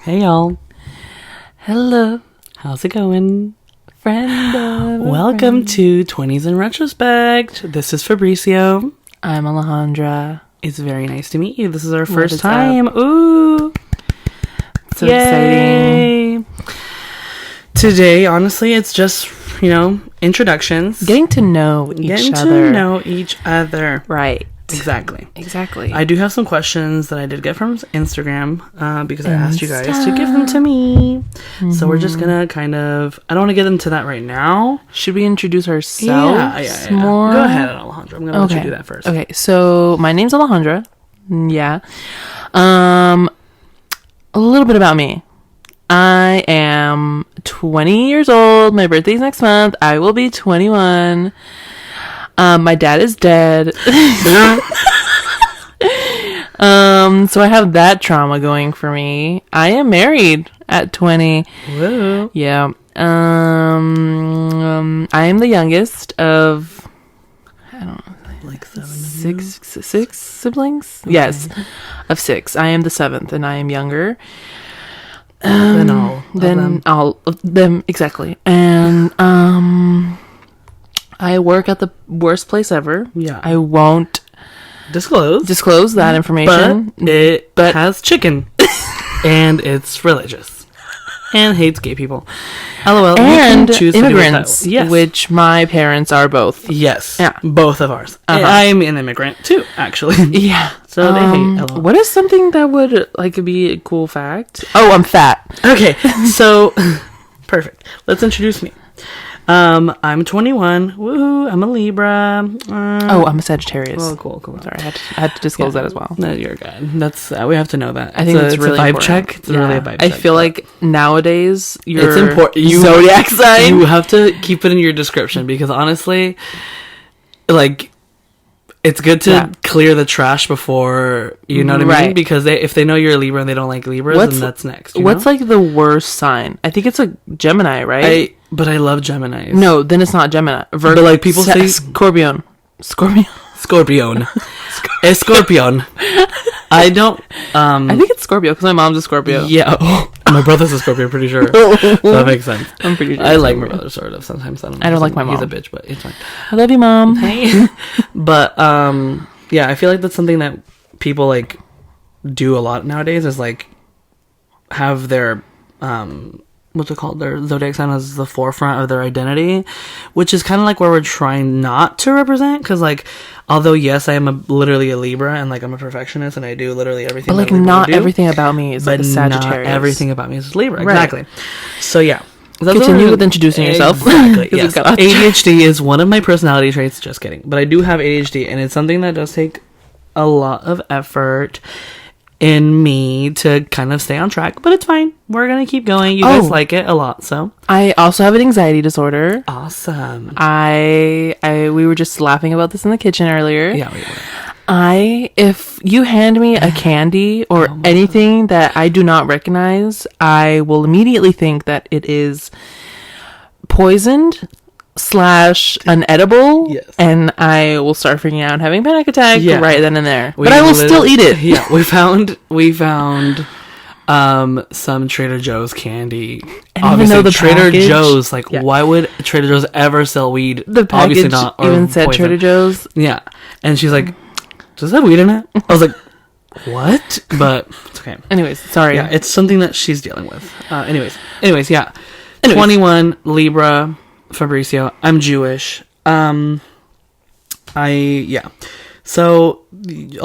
Hey y'all. Hello. How's it going? Welcome to 20s in Retrospect. This is Fabricio. I'm Alejandra. It's very nice to meet you. This is our first time. Up? Ooh. So exciting. Today, honestly, it's just, introductions. Getting to know each other. Right. Exactly. I do have some questions that I did get from Instagram because I asked you guys to give them to me. Mm-hmm. So we're just going to I don't want to get into that right now. Should we introduce ourselves more? Go ahead, Alejandra. I'm going to let you do that first. Okay, so my name's Alejandra. Yeah. A little bit about me. I am 20 years old. My birthday's next month. I will be 21. My dad is dead. So I have that trauma going for me. I am married at 20. Woo. Yeah. I am the youngest of, I don't know, like six siblings? Okay. Yes, of 6. I am the 7th, and I am younger. Than all of them, exactly. And I work at the worst place ever. Yeah. I won't disclose that information. But has chicken. And it's religious. And hates gay people. LOL. And you can choose immigrants. Yes. Which my parents are both. Yes. Yeah. Both of ours. Uh-huh. I'm an immigrant too, actually. Yeah. So they hate LOL. What is something that would be a cool fact? Oh, I'm fat. Okay. So perfect. Let's introduce me. I'm 21. Woohoo! I'm a Libra. I'm a Sagittarius. Oh, cool. Sorry, I had to disclose that as well. No, you're good. That's we have to know that. I think it's really a vibe important. check. It's really a vibe check. I feel like nowadays it's important. Zodiac sign. You have to keep it in your description because honestly, it's good to clear the trash before you know what I mean. Because if they know you're a Libra and they don't like Libras, then that's next. What's the worst sign? I think it's a Gemini, right? But I love Geminis. No, then it's not Gemini. But people say Scorpion. Escorpion. I don't. I think it's Scorpio because my mom's a Scorpio. Yeah. My brother's a Scorpio. Pretty sure. So that makes sense. I'm pretty sure. I like my brother sort of. Sometimes I don't like my mom. He's a bitch, but it's fine. I love you, mom. Hey. But yeah, I feel like that's something that people do a lot nowadays. Is have their what's it called? Their zodiac sign as the forefront of their identity, which is kind of where we're trying not to represent. Because although yes, I am literally a Libra and I'm a perfectionist and I do literally everything. But not everything about me is a Sagittarius. Not everything about me is Libra. Right. Exactly. So yeah. Continue with introducing yourself. Exactly. Yes. ADHD is one of my personality traits. Just kidding. But I do have ADHD, and it's something that does take a lot of effort in me to kind of stay on track. But it's fine. We're gonna keep going. You guys like it a lot, so. I also have an anxiety disorder. Awesome. We were just laughing about this in the kitchen earlier. Yeah, we were. If you hand me a candy or anything that I do not recognize, I will immediately think that it is poisoned / unedible. Yes. And I will start freaking out and having panic attack right then and there. But I will still eat it. Yeah, we found some Trader Joe's candy. Obviously, the Trader package, Joe's, why would Trader Joe's ever sell weed? The package Obviously not, even said poison. Trader Joe's. Yeah. And she's like, does that have weed in it? I was like, what? But it's okay. Anyways, sorry. Yeah, it's something that she's dealing with. Anyways, yeah. 21, Libra, Fabricio. I'm Jewish. So a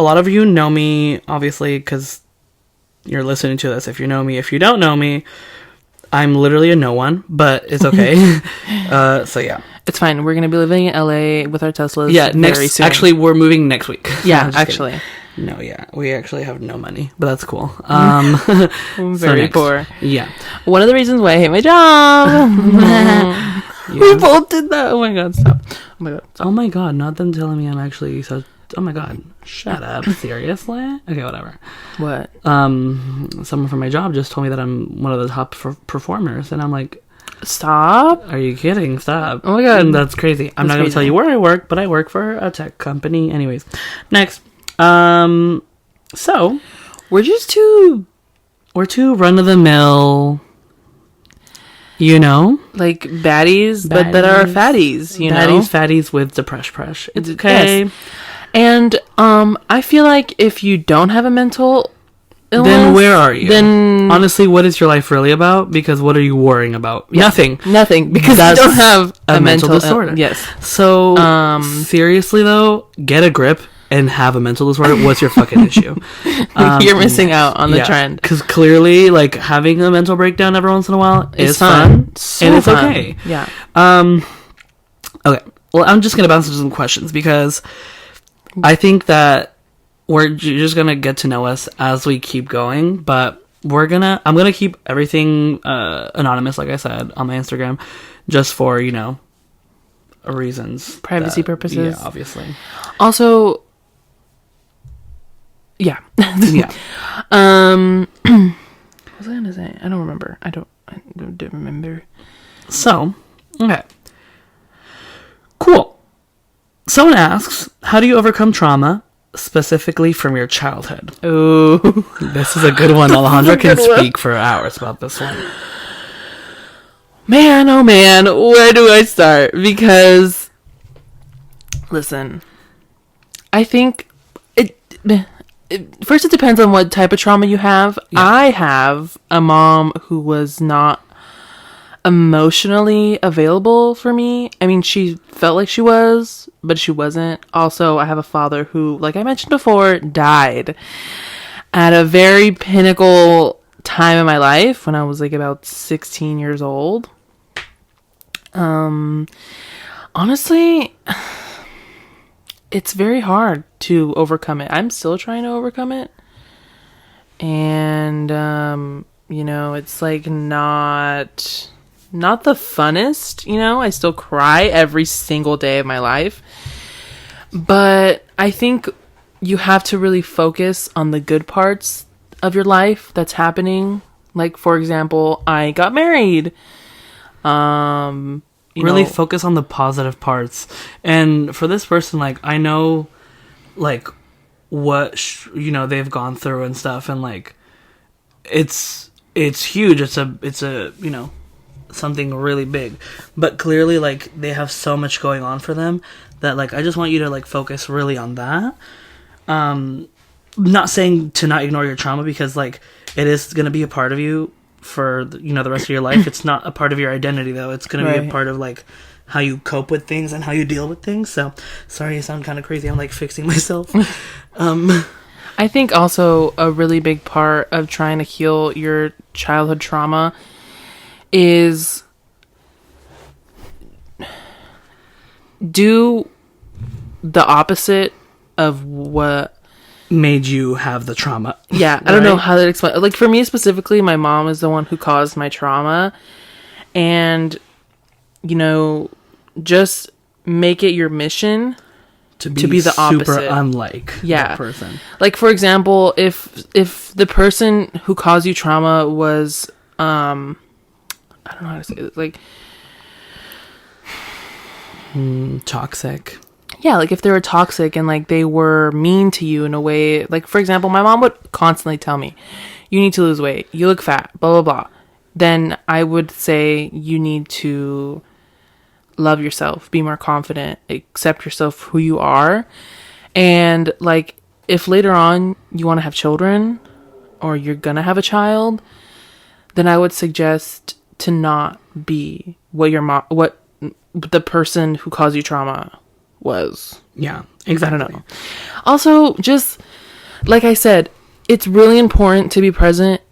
lot of you know me, obviously, because you're listening to this. If you know me, if you don't know me, I'm literally a no one, but it's okay. So yeah. It's fine. We're going to be living in LA with our Teslas very soon. Actually, we're moving next week. Yeah, actually. Kidding. No, yeah. We actually have no money, but that's cool. I'm very poor. Yeah. One of the reasons why I hate my job. We both did that. Oh my god, stop. Oh my god, not them telling me I'm actually so... Oh my god. Shut up. Seriously? Okay, whatever. What? Someone from my job just told me that I'm one of the top performers, and I'm like... Stop. Are you kidding? Stop. Oh my god. That's crazy. I'm not going to tell you where I work, but I work for a tech company. Anyways. Next. So. We're just two We're too run-of-the-mill, you know? Like baddies, but that are fatties, you know? Fatties with depression. It's okay. Yes. And I feel like if you don't have a mental illness, then where are you? Then honestly, what is your life really about? Because what are you worrying about? Yeah, nothing. Because you don't have a mental disorder. Yes. So seriously though, get a grip and have a mental disorder. What's your fucking issue? You're missing out on the trend. Because clearly, like, having a mental breakdown every once in a while is fun. So and it's fun. Okay. Yeah. Okay. Well, I'm just gonna bounce into some questions because I think that you're just gonna get to know us as we keep going, but I'm gonna keep everything anonymous, like I said, on my Instagram, just for, you know, reasons, privacy purposes. Yeah, obviously. Also, yeah, yeah. What was I gonna say? I don't remember. I don't remember. So, okay, cool. Someone asks, how do you overcome trauma, specifically from your childhood? Oh, this is a good one. Alejandra can speak for hours about this one. Man, oh man, where do I start? Because, listen, I think first it depends on what type of trauma you have. Yeah. I have a mom who was not emotionally available for me. I mean, she felt like she was, but she wasn't. Also, I have a father who, like I mentioned before, died at a very pinnacle time in my life when I was like about 16 years old. Honestly, it's very hard to overcome it. I'm still trying to overcome it. And, you know, it's like not the funnest, you know, I still cry every single day of my life, but I think you have to really focus on the good parts of your life that's happening. Like, for example, I got married. Really focus on the positive parts. And for this person, like, I know, like, what, you know, they've gone through and stuff. And, like, it's huge. It's a, you know, something really big. But clearly, like, they have so much going on for them that, like, I just want you to, like, focus really on that. Not saying to not ignore your trauma, because, like, it is going to be a part of you for, you know, the rest of your life. It's not a part of your identity, though. It's going to be a part of, like, how you cope with things and how you deal with things. So, sorry, I sound kind of crazy. I'm, like, fixing myself. I think also a really big part of trying to heal your childhood trauma is do the opposite of what made you have the trauma. Yeah, I don't know how to explain. Like, for me specifically, my mom is the one who caused my trauma. And, you know, just make it your mission to be the opposite. Super unlike that person. Like, for example, if the person who caused you trauma was, I don't know how to say this, like, toxic. Yeah, like if they were toxic and like they were mean to you in a way, like, for example, my mom would constantly tell me, you need to lose weight, you look fat, blah, blah, blah. Then I would say you need to love yourself, be more confident, accept yourself who you are. And like, if later on you want to have children or you're going to have a child, then I would suggest to not be what the person who caused you trauma was. Yeah, exactly. I don't know. Also, just like I said, it's really important to be present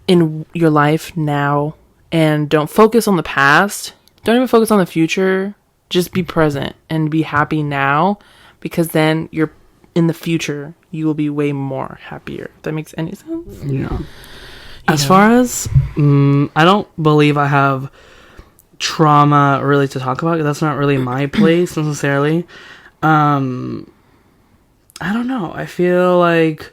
in your life now and don't focus on the past. Don't even focus on the future. Just be present and be happy now, because then you're in the future you will be way more happier. If that makes any sense? Yeah. As far as I don't believe I have trauma really to talk about. That's not really my place necessarily. I don't know. I feel like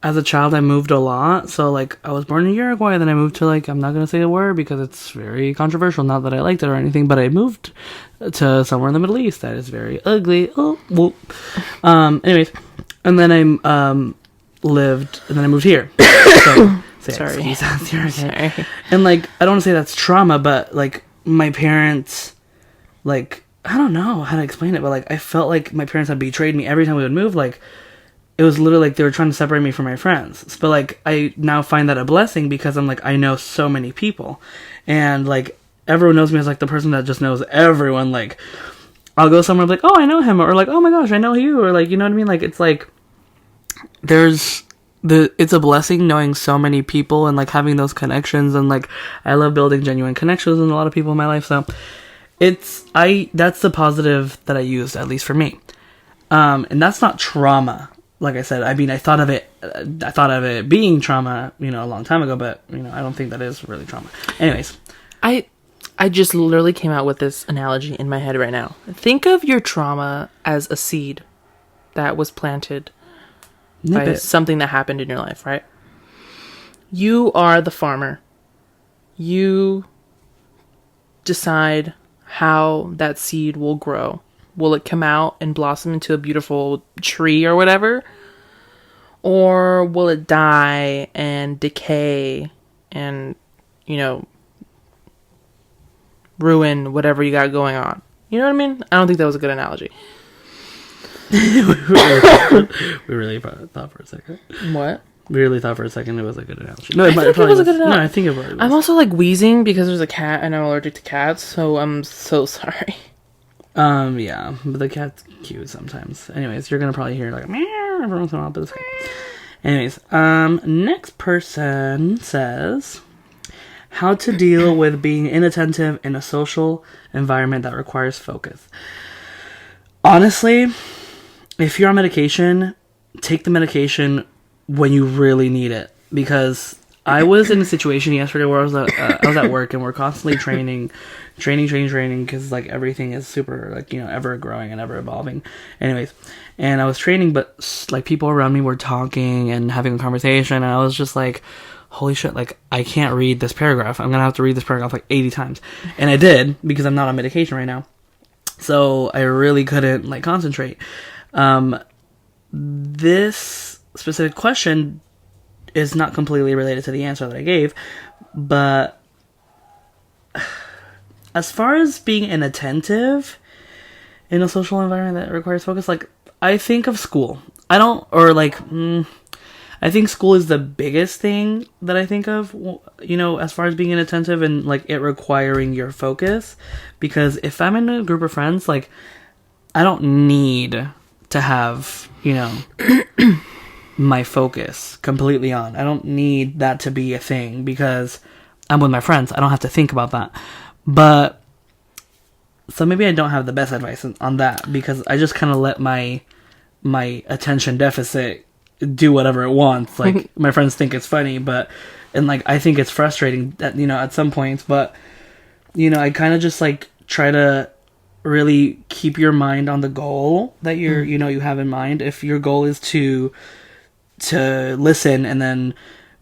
as a child I moved a lot. So like I was born in Uruguay, then I moved to, like, I'm not gonna say the word because it's very controversial. Not that I liked it or anything, but I moved to somewhere in the Middle East that is very ugly. Oh, well. Anyways, and then I lived, and then I moved here. So Sorry. Jesus, you're okay. Sorry. And like, I don't want to say that's trauma, but like my parents, like, I don't know how to explain it, but like I felt like my parents had betrayed me every time we would move. Like, it was literally like they were trying to separate me from my friends. But like I now find that a blessing because I'm like, I know so many people, and like everyone knows me as like the person that just knows everyone. Like, I'll go somewhere like, oh, I know him, or like, oh my gosh, I know you, or like, you know what I mean? Like, it's like it's a blessing knowing so many people and like having those connections, and like I love building genuine connections with a lot of people in my life. So that's the positive that I used, at least for me. And that's not trauma. Like I said, I mean, I thought of it being trauma, a long time ago, but I don't think that is really trauma. Anyways, I just literally came out with this analogy in my head right now. Think of your trauma as a seed that was planted by something that happened in your life, right? You are the farmer. You decide how that seed will grow. Will it come out and blossom into a beautiful tree or whatever? Or will it die and decay and, ruin whatever you got going on? You know what I mean? I don't think that was a good analogy. we really thought for a second. What? We really thought for a second it was a good analogy. No, I think it was a good analogy. No, I think it was. I'm also like wheezing because there's a cat and I'm allergic to cats, so I'm so sorry. Yeah, but the cat's cute sometimes. Anyways, you're gonna probably hear like meow every once in a while, but it's okay. Anyways, next person says how to deal with being inattentive in a social environment that requires focus. Honestly, if you're on medication, take the medication when you really need it, because I was in a situation yesterday where I was at work and we're constantly training because like everything is super like ever growing and ever evolving. Anyways, and I was training, but like people around me were talking and having a conversation, and I was just like, holy shit, like I can't read this paragraph. I'm gonna have to read this paragraph like 80 times, and I did because I'm not on medication right now, so I really couldn't like concentrate. This specific question is not completely related to the answer that I gave, but as far as being inattentive in a social environment that requires focus, like I think of school. I think school is the biggest thing that I think of, as far as being inattentive and like it requiring your focus, because if I'm in a group of friends, like I don't need to have, my focus completely on. I don't need that to be a thing because I'm with my friends. I don't have to think about that. But so maybe I don't have the best advice on that, because I just kind of let my attention deficit do whatever it wants. Like my friends think it's funny, and like I think it's frustrating that at some points, but I kind of just like try to really keep your mind on the goal that you're you have in mind. If your goal is to listen and then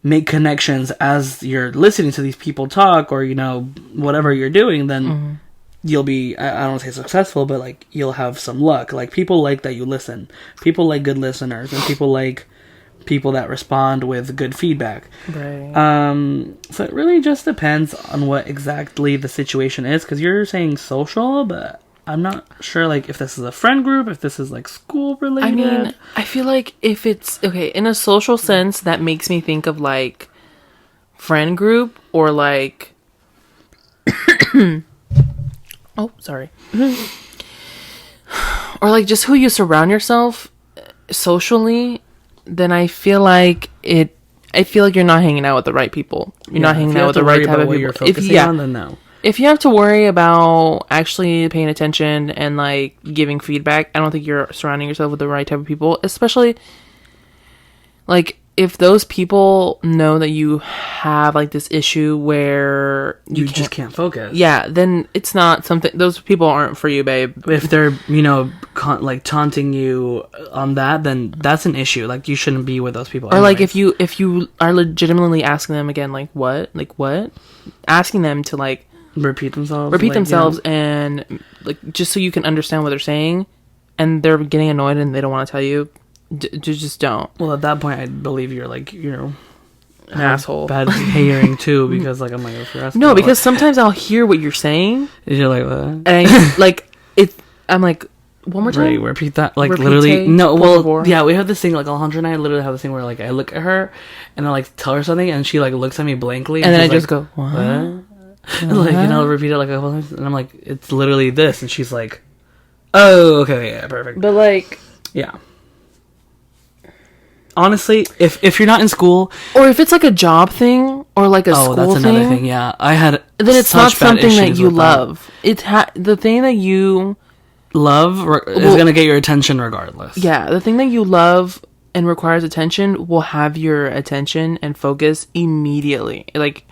make connections as you're listening to these people talk, or whatever you're doing, then you'll be, I don't want to say successful, but like you'll have some luck. Like people like that you listen. People like good listeners, and people like people that respond with good feedback. Right. So it really just depends on what exactly the situation is, because you're saying social, but I'm not sure like if this is a friend group, if this is like school related. I mean, I feel like if it's okay in a social sense, that makes me think of like friend group, or like oh, sorry. Or like just who you surround yourself socially, then I feel like you're not hanging out with the right people. You're not hanging out with the right type of people. Then no. If you have to worry about actually paying attention and like giving feedback, I don't think you're surrounding yourself with the right type of people, especially like if those people know that you have like this issue where you just can't focus. Yeah, then it's not something, those people aren't for you, babe. If they're, like taunting you on that, then that's an issue. Like you shouldn't be with those people. Or anyways. like if you are legitimately asking them again, like what? Asking them to like repeat themselves and like just so you can understand what they're saying, and they're getting annoyed and they don't want to tell you, just don't. Well, at that point I believe you're like an asshole. Bad hearing too, because like I'm like, if you're asking, No, because sometimes I'll hear what you're saying, you're like, what? and I like it. I'm like, one more time. Right, repeat that. Like Repeat literally, no. por Well, favor. yeah, we have this thing. Like Alejandra and I literally have this thing where like I look at her and I like tell her something, and she like looks at me blankly, And then I she's just like, go, what? And, like, and I'll repeat it like a couple times, and I'm like, it's literally this, and she's like, oh, okay, yeah, perfect. But like, Yeah. Honestly, if you're not in school, or if it's like a job thing or like a school that's thing, another thing. Yeah, I had then it's not such bad something that issues you with love. It's the thing that you love is gonna get your attention regardless. Yeah, the thing that you love and requires attention will have your attention and focus immediately. Like,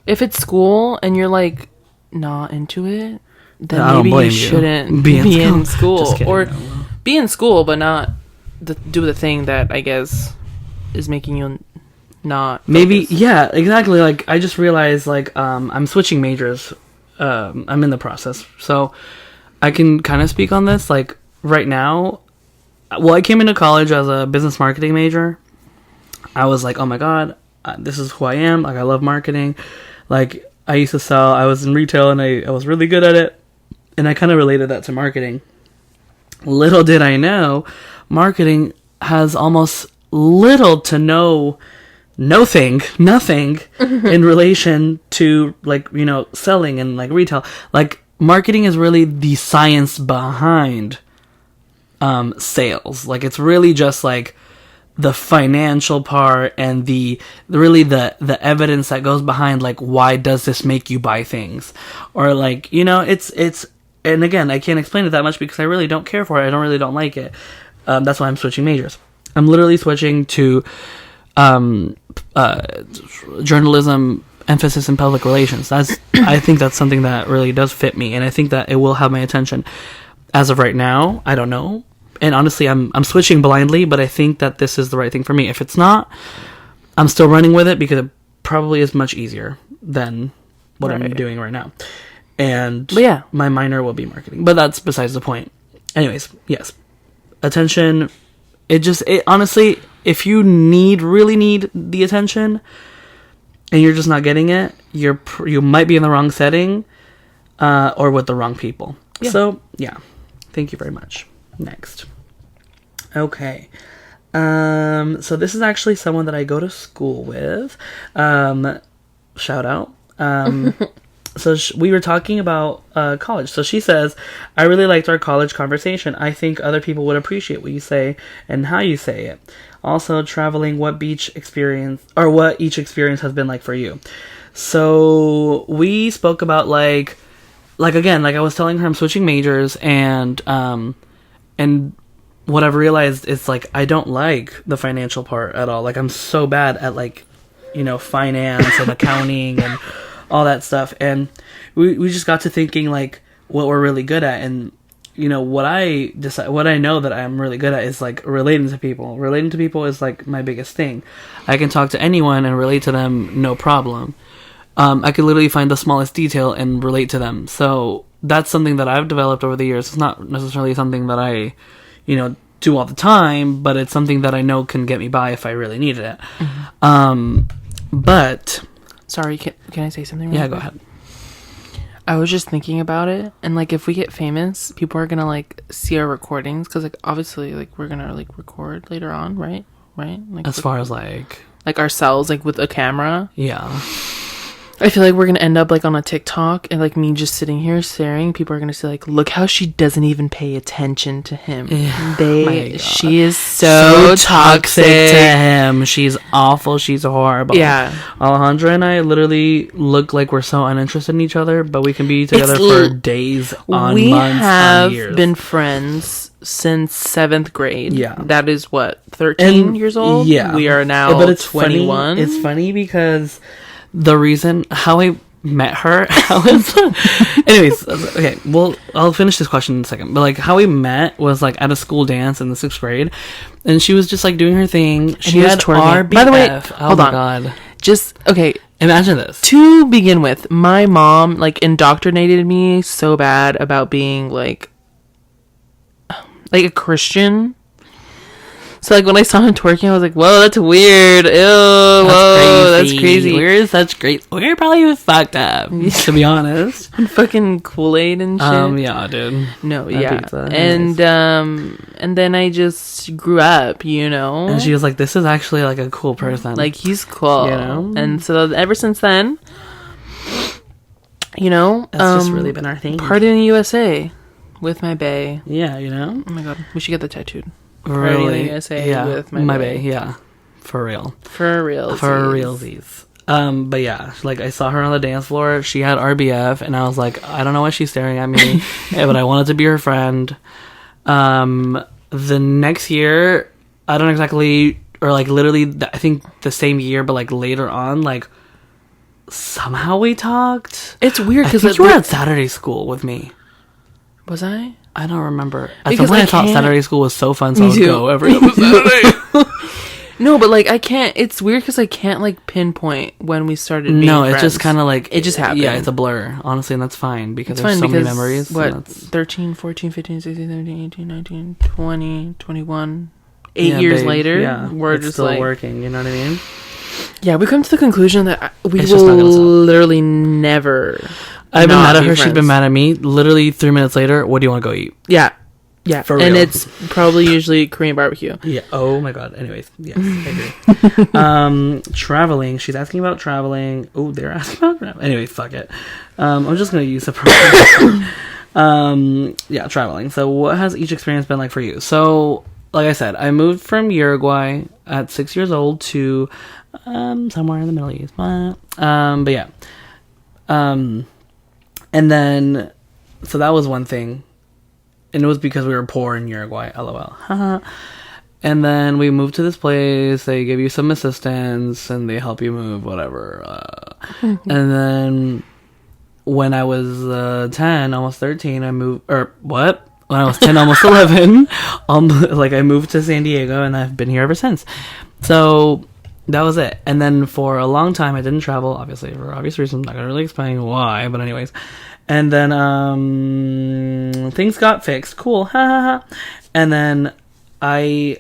if it's school and you're like not into it, then I don't maybe blame you you. shouldn't Be be in in school, Just kidding, or no. be in school but not do the thing that I guess is making you not Maybe, focus. yeah, exactly. Like, I just realized, like, I'm switching majors. I'm in the process. So, I can kind of speak on this. Like, right now, well, I came into college as a business marketing major. I was like, oh my god, this is who I am. Like, I love marketing. Like, I used to sell, I was in retail, and I was really good at it. And I kind of related that to marketing. Little did I know, marketing has almost little to nothing in relation to, like, you know, selling and like retail. Like, marketing is really the science behind sales. Like, it's really just like the financial part and the evidence that goes behind, like, why does this make you buy things, or like, you know, it's and again, I can't explain it that much because I really don't care for it. I don't like it. That's why I'm switching majors. I'm literally switching to journalism, emphasis in public relations. I think that's something that really does fit me, and I think that it will have my attention. As of right now, I don't know. And honestly, I'm switching blindly, but I think that this is the right thing for me. If it's not, I'm still running with it because it probably is much easier than what I'm doing right now. And yeah, my minor will be marketing, but that's besides the point. Anyways, yes, attention. It honestly, if you really need the attention, and you're just not getting it, you might be in the wrong setting, or with the wrong people. Yeah. So yeah, thank you very much. Next, okay. So this is actually someone that I go to school with. Shout out. So we were talking about college. So she says, I really liked our college conversation. I think other people would appreciate what you say and how you say it. Also, traveling, what each experience has been like for you. So we spoke about like again, like I was telling her, I'm switching majors, and what I've realized is, like, I don't like the financial part at all. Like, I'm so bad at, like, you know, finance and accounting and all that stuff. And we just got to thinking, like, what we're really good at. And, you know, what I know that I'm really good at is, like, relating to people. Relating to people is, like, my biggest thing. I can talk to anyone and relate to them, no problem. I could literally find the smallest detail and relate to them. So that's something that I've developed over the years. It's not necessarily something that I, you know, do all the time, but it's something that I know can get me by if I really needed it. Mm-hmm. But sorry, can I say something? Yeah, go ahead. I was just thinking about it, and like, if we get famous, people are gonna like see our recordings, because like obviously like we're gonna like record later on, right? Like, as far as like ourselves, like with a camera. Yeah. I feel like we're gonna end up like on a TikTok, and like me just sitting here staring. People are gonna say like, "Look how she doesn't even pay attention to him." Yeah. She is so toxic to him. She's awful. She's horrible. Yeah. Alejandra and I literally look like we're so uninterested in each other, but we can be together for days, on we months, have on years. been friends since 7th grade. Yeah. That is what, 13 years old? Yeah. We are now but it's 21. Funny. It's funny because the reason how I met her, anyways, okay, well, I'll finish this question in a second, but like how we met was like at a school dance in the 6th grade, and she was just like doing her thing. She had RBF. By the way, hold on. God. Just, okay. Imagine this. To begin with, my mom like indoctrinated me so bad about being like a Christian. So like when I saw him twerking, I was like, "Whoa, that's weird. Ew, whoa, that's crazy. We're probably fucked up, to be honest. Fucking Kool-Aid and shit. Yeah, dude. No, That yeah, pizza, and nice. and then I just grew up, you know. And she was like, "This is actually like a cool person. Like he's cool, You know? And so ever since then, you know, that's just really been our thing. Party in the USA with my bae. Yeah, you know. Oh my god, we should get that tattooed. Really, Party in the USA yeah, with my bae. Yeah, for real. For real. For realsies. But yeah, like I saw her on the dance floor. She had RBF, and I was like, I don't know why she's staring at me, but I wanted to be her friend. The next year, I don't exactly, or like literally, I think the same year, but like later on, like somehow we talked. It's weird because you were at Saturday school with me. Was I? I don't remember. At Because some point, I thought Saturday school was so fun, so I would too. go every other Saturday. No, but like I can't. It's weird because I can't like pinpoint when we started. Being No, friends. it's just kind of like it just happened. Yeah, it's a blur, honestly, and that's fine because It's there's fine so many because, memories. What? 13, 14, 15, 16, 17, 18, 19, 20, 21. 8 years later, we're it's just still like working. You know what I mean? Yeah, we come to the conclusion that we It's just not will gonna stop. literally never. I've been not mad at be her. She's been friends. mad at me. Literally 3 minutes later, what do you want to go eat? Yeah, yeah, For and real. it's probably usually Korean barbecue. Yeah. Oh my god. Anyways, yes, I agree. Traveling. She's asking about traveling. Oh, they're asking about traveling. Anyway, fuck it. I'm just gonna use the program. Yeah, traveling. So, what has each experience been like for you? So, like I said, I moved from Uruguay at 6 years old to somewhere in the Middle East. But yeah. And then, so that was one thing. And it was because we were poor in Uruguay. LOL. And then we moved to this place. They give you some assistance and they help you move, whatever. And then when I was 10, almost 13, I moved, or what? When I was 10, almost 11, like I moved to San Diego and I've been here ever since. So that was it. And then for a long time, I didn't travel, obviously, for obvious reasons. I'm not going to really explain why, but anyways. And then things got fixed. Cool. Ha ha ha. And then I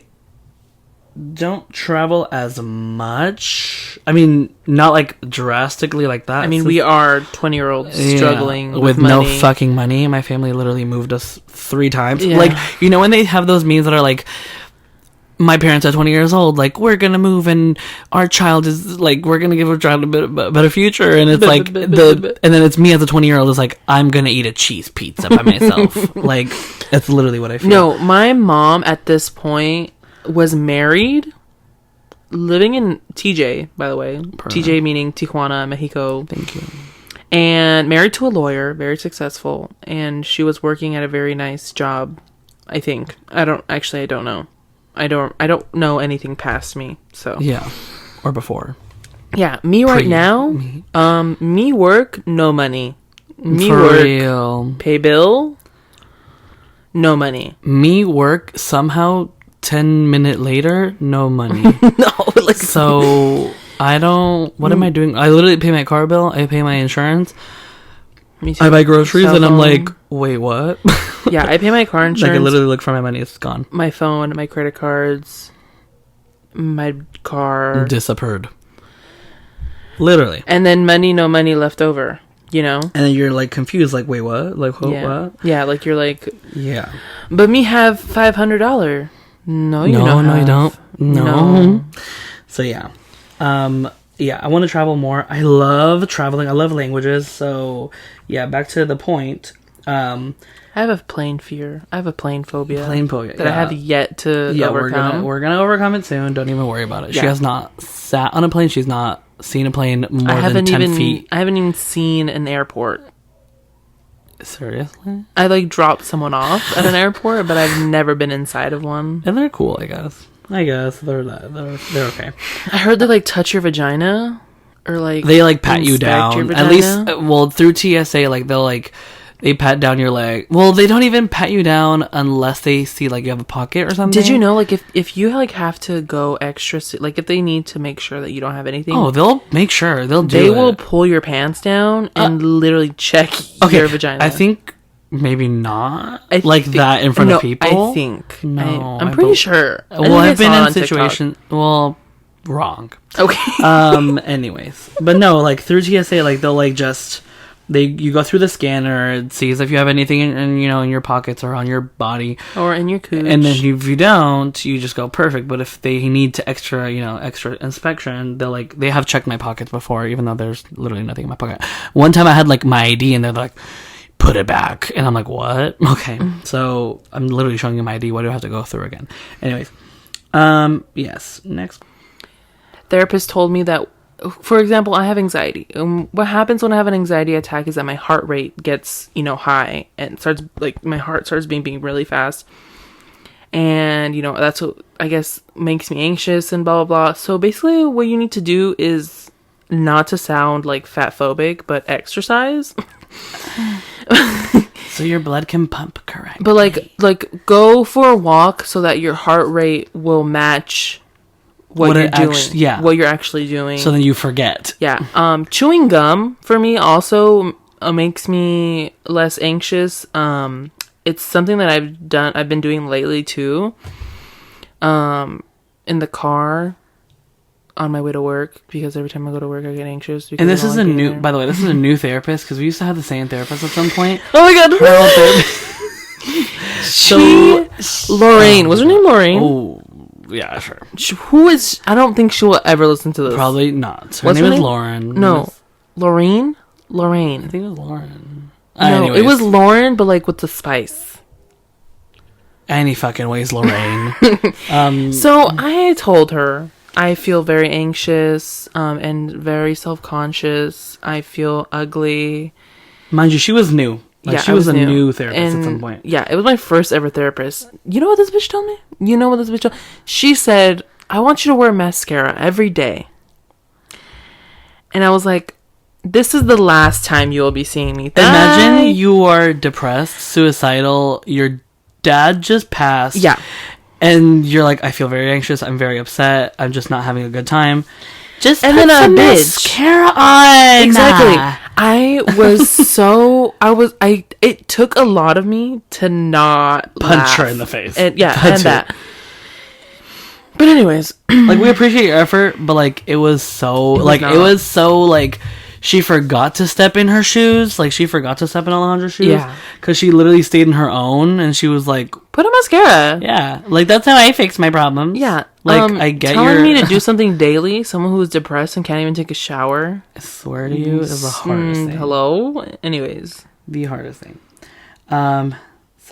don't travel as much. I mean, not like drastically like that. I mean, we are 20-year-olds struggling with money. no fucking money. My family literally moved us 3 times. Yeah. Like, you know when they have those memes that are like, my parents are 20 years old, like, we're gonna move and our child is like, we're gonna give our child a better future, and it's like and then it's me as a 20-year-old is like, I'm gonna eat a cheese pizza by myself. Like, that's literally what I feel. No, my mom at this point was married, living in TJ, by the way. TJ meaning Tijuana, Mexico. Thank you. And married to a lawyer, very successful, and she was working at a very nice job, I think. I don't know. I don't know anything past me, so. Yeah. Or before. Yeah, me right now, me work, no money. Me For work, real. pay bill, no money. Me work, somehow 10-minute later, no money. No, like So I don't, what am I doing? I literally pay my car bill, I pay my insurance, me too. I buy groceries, Cell and I'm phone. like, wait, what? Yeah, I pay my car insurance. Like, I literally look for my money, it's gone. My phone, my credit cards, my car, Disappeared. Literally. and then no money left over. You know. And then you're like confused, like, wait, what? Like, what? Yeah, like you're like, Yeah. but me have $500. No, you don't. No, you don't. No. No. So yeah. Yeah, I want to travel more. I love traveling. I love languages. So yeah, back to the point. I have a plane fear. I have a plane phobia. Plane phobia that I have yet to overcome. We're gonna overcome it soon. Don't even worry about it. Yeah. She has not sat on a plane. She's not seen a plane more than 10 feet. I haven't even seen an airport. Seriously? I like dropped someone off at an airport, but I've never been inside of one. And they're cool, I guess. They're okay. I heard they like touch your vagina, or like They like pat you inspect down. your At least, vagina. well, through TSA, like they pat down your leg. Well, they don't even pat you down unless they see like you have a pocket or something. Did you know, like, if you like have to go extra, like if they need to make sure that you don't have anything, Oh, they'll make sure. They'll do they it. will pull your pants down and literally check Okay, your vagina. I think maybe not I like think- that in front no, of people. I think. No, I'm I pretty bel- sure. I Well, think I I've been saw it in on TikTok. situations. Well, wrong. Okay. Anyways, but no, like through TSA, like they'll like just you go through the scanner, it sees if you have anything in your pockets or on your body, Or in your cooch. and then if you don't, you just go perfect. But if they need to extra inspection, they have checked my pockets before, even though there's literally nothing in my pocket. One time I had like my ID, and they're like, put it back, and I'm like, what? Okay, so I'm literally showing you my ID. Why do I have to go through again? Anyways, yes, next. Therapist told me that, for example, I have anxiety. What happens when I have an anxiety attack is that my heart rate gets, high and starts, like, my heart starts beating really fast. And, that's what, I guess, makes me anxious and blah, blah, blah. So basically what you need to do is not to sound, like, fat phobic, but exercise. So your blood can pump correctly. But, like, go for a walk so that your heart rate will match what you're doing. What you're actually doing. So then you forget. Yeah. Chewing gum for me also makes me less anxious. It's something that I've been doing lately too. In the car on my way to work, because every time I go to work I get anxious. And this is by the way, this is a new therapist, because we used to have the same therapist at some point. Oh my god. Her old therapist. Lorraine. Was her name Lorraine? Oh. Yeah, sure. Who is... I don't think she will ever listen to this. Probably not. Her What's name her is name? Lauren. No. Lorraine? I Lorraine. think it was Lauren. No, Anyways. it was Lauren, but like with the spice. Any fucking ways, Lorraine. So I told her I feel very anxious and very self-conscious. I feel ugly. Mind you, she was new. Like, she was a new therapist at some point. Yeah, it was my first ever therapist. You know what this bitch told me? She said, I want you to wear mascara every day. And I was like, this is the last time you will be seeing me. Imagine you are depressed, suicidal, your dad just passed. Yeah. And you're like, I feel very anxious, I'm very upset, I'm just not having a good time. Just and put then some a bitch. mascara on. Exactly. It took a lot of me to not punch laugh. her in the face. And Punch her. that. But anyways, like, we appreciate your effort, but like it was so she forgot to step in her shoes. Like, she forgot to step in Alejandra's shoes. Yeah. Because she literally stayed in her own, and she was like, put on mascara. yeah, like, that's how I fix my problems. Yeah. Like, I get telling me to do something daily, someone who's depressed and can't even take a shower. I swear to you, is the hardest thing. Hello? Anyways. The hardest thing. Some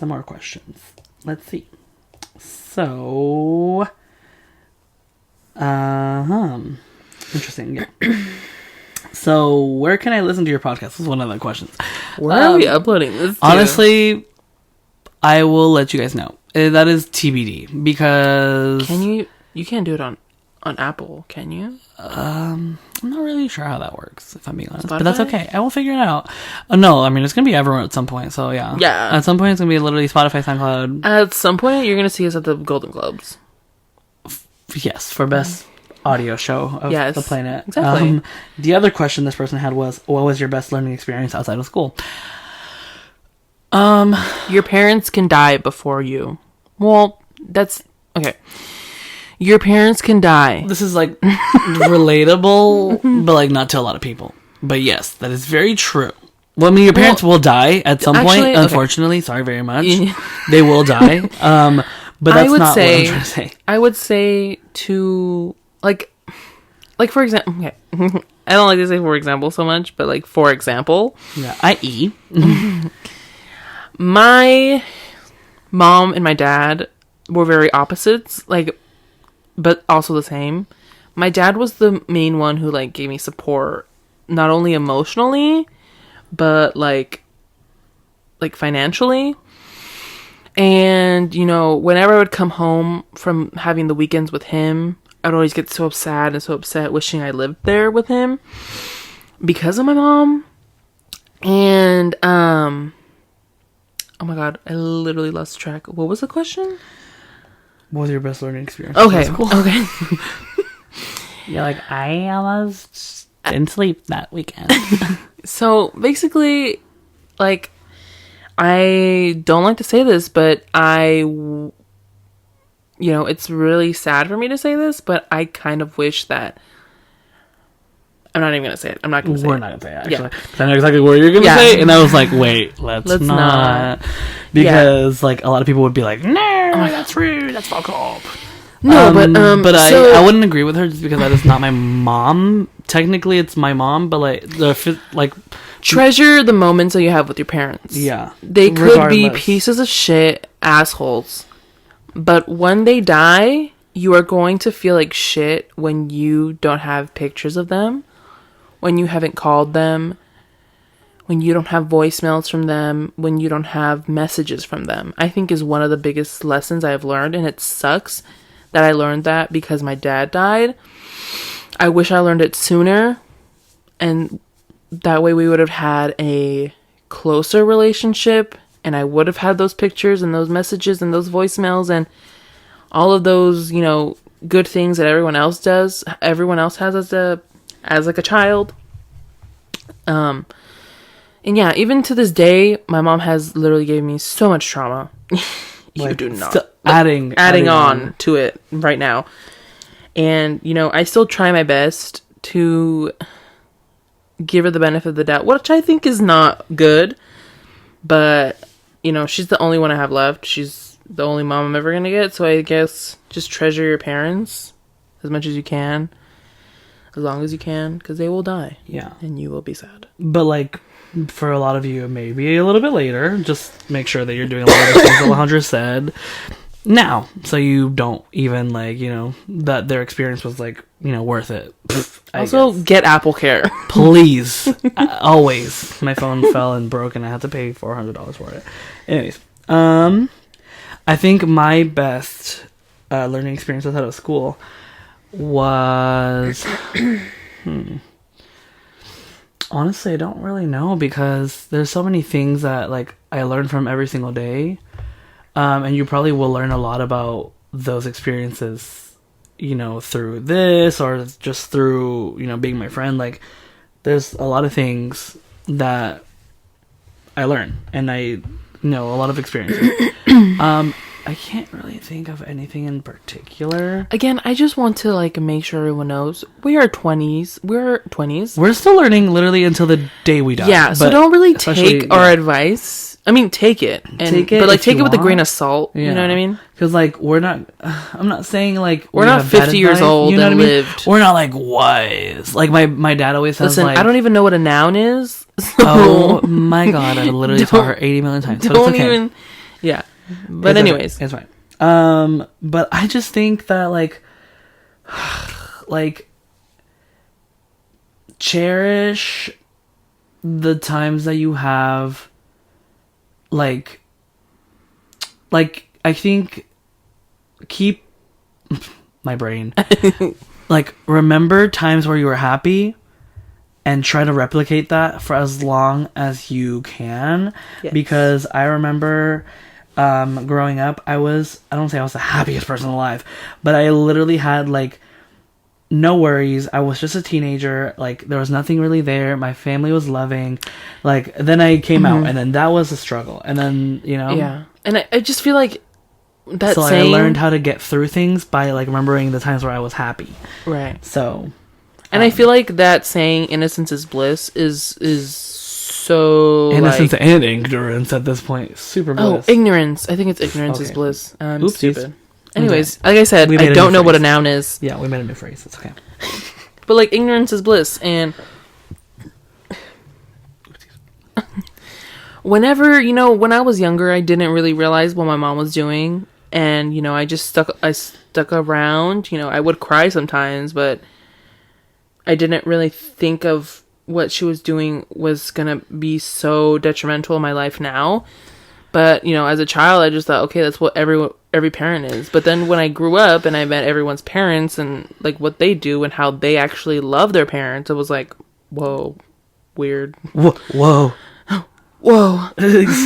more questions. Let's see. So, interesting. Yeah. So, where can I listen to your podcast? This is one of the questions. Where are we uploading this to? Honestly, I will let you guys know. That is TBD, because... You can't do it on Apple, can you? I'm not really sure how that works, if I'm being honest. Spotify? But that's okay. I will figure it out. No, I mean, it's going to be everywhere at some point, so yeah. Yeah. At some point, it's going to be literally Spotify, SoundCloud. At some point, you're going to see us at the Golden Globes. Yes, for best audio show of the planet. Exactly. The other question this person had was, what was your best learning experience outside of school? Your parents can die before you. Well, that's... Okay. Your parents can die. This is, like, relatable, but, like, not to a lot of people. But yes, that is very true. Well, I mean, your parents will die at some point, unfortunately. Okay. Sorry very much. They will die. But that's not what I'm trying to say. I would say to, like for example, okay. I don't like to say for example so much, but like, for example. Yeah, i.e. My mom and my dad were very opposites, like, but also the same. My dad was the main one who, like, gave me support, not only emotionally, but like financially. And, whenever I would come home from having the weekends with him, I'd always get so sad and so upset, wishing I lived there with him because of my mom. And, oh my god, I literally lost track. What was the question? What was your best learning experience? Okay, okay. You're like, I almost didn't sleep that weekend. So, basically, like, I don't like to say this, but it's really sad for me to say this, but I kind of wish that. I'm not even going to say it. I'm not going to say it. We're not going to say it, actually. Yeah. I know exactly what you're going to say, and I was like, wait, let's not. Because, like, a lot of people would be like, no, that's rude, that's fuck up. No, but I wouldn't agree with her just because that is not my mom. Technically, it's my mom, but, like... Treasure the moments that you have with your parents. Yeah. They could be pieces of shit, assholes. But when they die, you are going to feel like shit when you don't have pictures of them, when you haven't called them, when you don't have voicemails from them, when you don't have messages from them. I think is one of the biggest lessons I've learned, and it sucks that I learned that because my dad died. I wish I learned it sooner, and that way we would have had a closer relationship, and I would have had those pictures and those messages and those voicemails and all of those, good things that everyone else does. Everyone else has as like a child. And yeah, even to this day, my mom has literally gave me so much trauma. You do not. Adding on to it right now. And, I still try my best to give her the benefit of the doubt, which I think is not good. But, she's the only one I have left. She's the only mom I'm ever going to get. So I guess just treasure your parents as much as you can. As long as you can, because they will die. Yeah. And you will be sad. But, for a lot of you, maybe a little bit later, just make sure that you're doing a lot of the things that Alejandra said now. So you don't even, that their experience was, worth it. Also, get Apple Care. Please. Always. My phone fell and broke, and I had to pay $400 for it. Anyways. I think my best learning experience outside of school was... Honestly, I don't really know because there's so many things that I learn from every single day, and you probably will learn a lot about those experiences, through this or just through being my friend. There's a lot of things that I learn, and I know a lot of experiences. I can't really think of anything in particular. Again, I just want to make sure everyone knows we are 20s. We're 20s. We're still learning literally until the day we die. Yeah, so don't really take our advice. I mean, take it. But take it with a grain of salt. Yeah. You know what I mean? Because we're not. I'm not saying we're not 50 years old and lived. We're not wise. My dad always says. Listen, I don't even know what a noun is. So oh my god! I literally taught her 80 million times. So don't even. Yeah. But anyways. It's fine. But I just think that cherish the times that you have. I think keep my brain. Remember times where you were happy and try to replicate that for as long as you can. Yes. Because I remember growing up, I don't say I was the happiest person alive, but I literally had no worries. I was just a teenager. There was nothing really there. My family was loving. Then I came out, and then that was a struggle. And then, Yeah. And I just feel like that so saying... I learned how to get through things by, remembering the times where I was happy. Right. So... And I feel like that saying, innocence is bliss, is so... Innocence and ignorance at this point. Super bliss. Oh, ignorance. I think it's ignorance is bliss. Oopsies. Stupid. Anyways, like I said, I don't know what a noun is. Yeah, we made a new phrase. It's okay. But ignorance is bliss, and whenever when I was younger, I didn't really realize what my mom was doing, and I just stuck around. I would cry sometimes, but I didn't really think of what she was doing was gonna be so detrimental in my life now. But, as a child, I just thought, okay, that's what every parent is. But then when I grew up and I met everyone's parents and, what they do and how they actually love their parents, it was like, whoa, weird. Whoa. Whoa.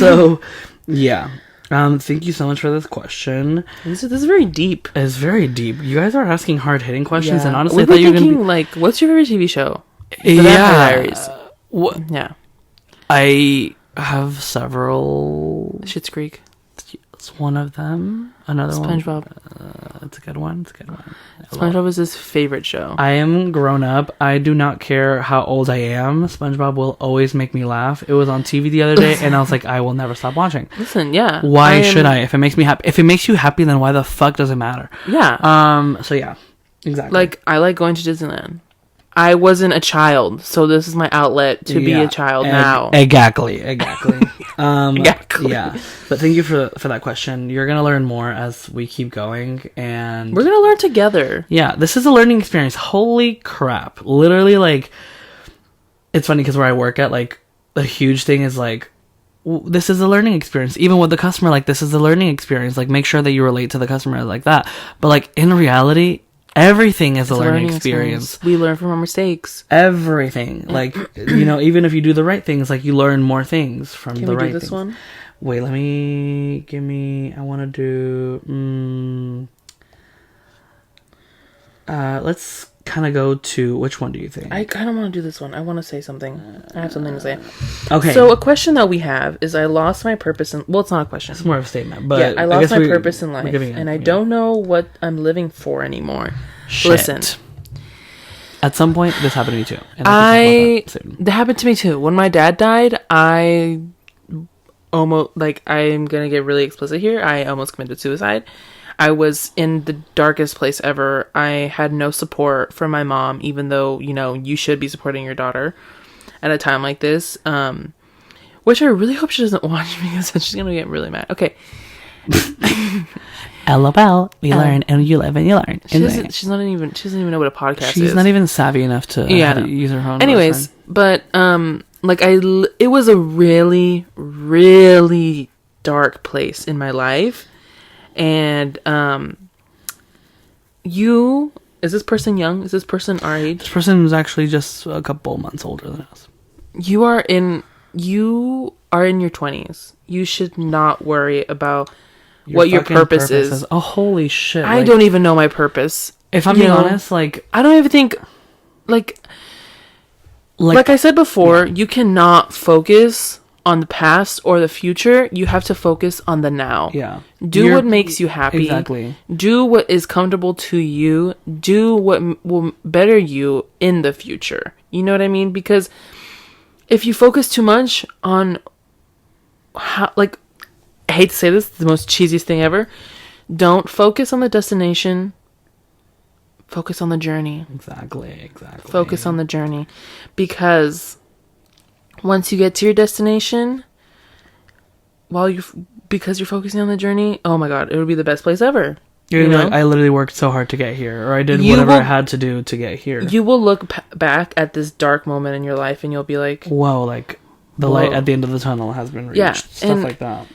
So, yeah. Thank you so much for this question. This is very deep. It's very deep. You guys are asking hard-hitting questions, and honestly, I thought you were going to be... what's your favorite TV show? Yeah. Yeah. have several. Schitt's Creek. It's one of them. Another SpongeBob. one. It's a good one. It's a good one. SpongeBob is his favorite show. I am grown up. I do not care how old I am. SpongeBob will always make me laugh. It was on TV the other day, and I was like, I will never stop watching. Listen, yeah. Why should I? If it makes me happy, if it makes you happy, then why the fuck does it matter? Yeah. So yeah, exactly. Like, I like going to Disneyland. I wasn't a child, so this is my outlet to be a child now. Exactly. Exactly. Yeah. But thank you for that question. You're gonna learn more as we keep going, and we're gonna learn together. Yeah, this is a learning experience. Holy crap! Literally, like, it's funny because where I work at, like, a huge thing is like, this is a learning experience. Even with the customer, like, this is a learning experience. Like, make sure that you relate to the customer like that. But like in reality, everything is a learning experience. We learn from our mistakes. Everything. Like, even if you do the right things, like, you learn more things from the right things. Can we do this one? Wait, I want to do, let's kind of go to, which one do you think? I kind of want to do this one. I want to say something. I have something to say. Okay. So a question that we have is, I lost my purpose in, well, it's not a question. It's more of a statement, but yeah, I lost my purpose in life, and I don't know what I'm living for anymore. Shit. Listen. At some point, this happened to me too. And that happened to me too. When my dad died, I almost, like, I'm going to get really explicit here. I almost committed suicide. I was in the darkest place ever. I had no support from my mom, even though, you should be supporting your daughter at a time like this. Which I really hope she doesn't watch, because she's going to get really mad. Okay. LOL. We learn and you live and you learn. She doesn't even know what a podcast is. She's not even savvy enough to use her phone. Anyways, but it was a really, really dark place in my life. And is this person young? Is this person our age? This person is actually just a couple months older than us. You are in your 20s. You should not worry about what your purpose is. Oh, holy shit. I don't even know my purpose. If I'm being honest, like, I don't even think, like I said before, you cannot focus on the past or the future. You have to focus on the now. Yeah. Do what makes you happy. Exactly. Do what is comfortable to you. Do what will better you in the future. You know what I mean? Because if you focus too much on how, like, I hate to say this, the most cheesiest thing ever. Don't focus on the destination. Focus on the journey. Exactly. Focus on the journey. Because once you get to your destination, because you're focusing on the journey, oh my god, it would be the best place ever. You're like, I literally worked so hard to get here, or I did whatever I had to do to get here. You will look back at this dark moment in your life, and you'll be like, whoa, like, the light at the end of the tunnel has been reached. Yeah, stuff like that.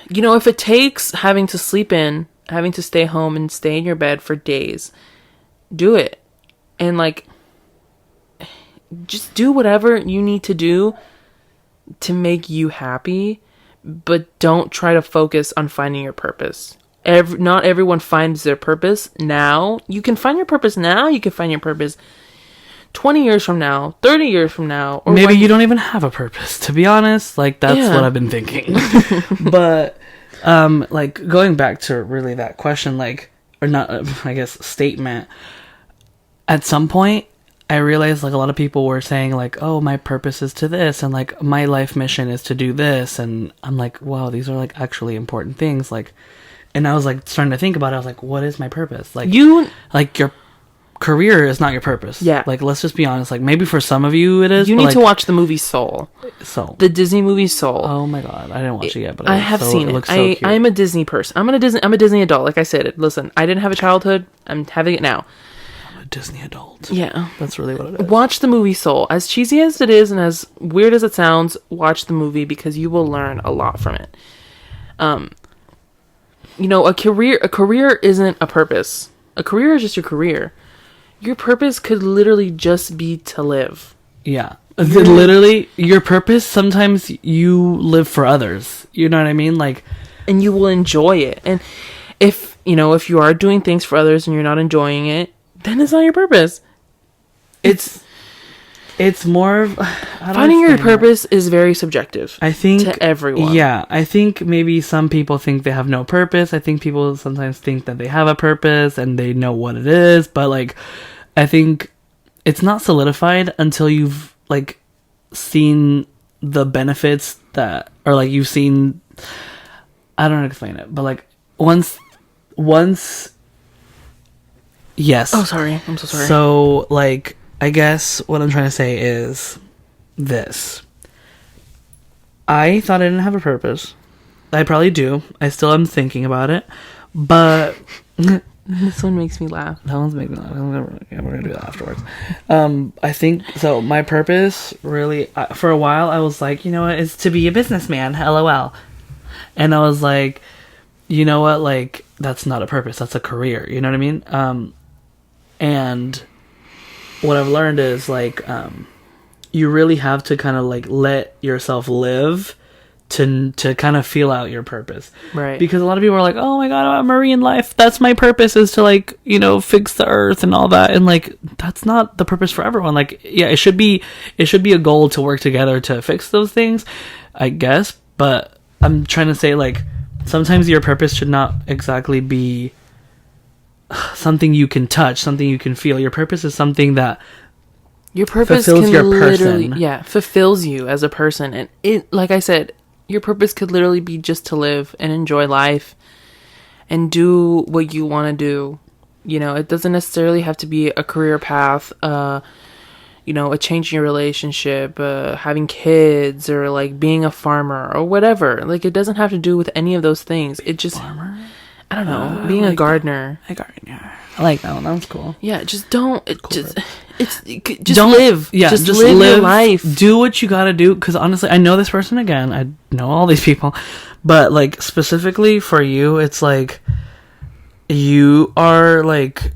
If it takes having to sleep in, having to stay home and stay in your bed for days, do it. And, like, just do whatever you need to do to make you happy, but don't try to focus on finding your purpose. Not everyone finds their purpose now. You can find your purpose now. You can find your purpose 20 years from now, 30 years from now. Or maybe you don't even have a purpose, to be honest. Like, that's what I've been thinking. But, like, going back to really that question, like, or not, I guess, statement, at some point, I realized, like, a lot of people were saying, like, oh, my purpose is to this, and, like, my life mission is to do this, and I'm like, wow, these are, like, actually important things, like, and I was, like, starting to think about it. I was like, what is my purpose? Like, your career is not your purpose. Yeah. Like, let's just be honest. Like, maybe for some of you it is. You need to watch the movie Soul. The Disney movie Soul. Oh my god, I didn't watch it yet, but I have seen it. Looks so cute. I'm a Disney person. I'm a Disney adult. Like I said, listen, I didn't have a childhood. I'm having it now. I'm a Disney adult. Yeah, that's really what it is. Watch the movie Soul. As cheesy as it is and as weird as it sounds, watch the movie because you will learn a lot from it. A career isn't a purpose. A career is just your career. Your purpose could literally just be to live. Yeah. Literally, your purpose, sometimes you live for others. You know what I mean? Like, and you will enjoy it. And if you are doing things for others and you're not enjoying it, then it's not your purpose. It's more of, Finding your purpose is very subjective. I think to everyone. Yeah, I think maybe some people think they have no purpose. I think people sometimes think that they have a purpose and they know what it is, but like, I think it's not solidified until you've like seen the benefits that, or like you've seen. I don't know how to explain it, but like once. Yes. Oh, sorry. I'm so sorry. So, like, I guess what I'm trying to say is this. I thought I didn't have a purpose. I probably do. I still am thinking about it. But... This one makes me laugh. That one's making me laugh. We're going to do that afterwards. I think... So, my purpose, really... for a while, I was like, you know what? It's to be a businessman. LOL. And I was like, you know what? Like, that's not a purpose. That's a career. You know what I mean? And what I've learned is like you really have to kind of like let yourself live to kind of feel out your purpose, right? Because a lot of people are like, oh my god, I'm marine life, that's my purpose, is to like, you know, fix the earth and all that, and like that's not the purpose for everyone. Like, yeah, it should be a goal to work together to fix those things, I guess, but I'm trying to say like sometimes your purpose should not exactly be something you can touch, something you can feel. Your purpose is something that your purpose fulfills can your literally, person. Fulfills you as a person. And it, like I said, your purpose could literally be just to live and enjoy life and do what you want to do. You know, it doesn't necessarily have to be a career path, you know, a change in your relationship, having kids, or like being a farmer or whatever. Like, it doesn't have to do with any of those things. It just... Farmer? I don't know, being like a gardener. A gardener. I like that one. That was cool. Yeah, just don't. Just don't live. Yeah, just live your life. Do what you gotta do. Because honestly, I know this person again. I know all these people, but like specifically for you, it's like you are like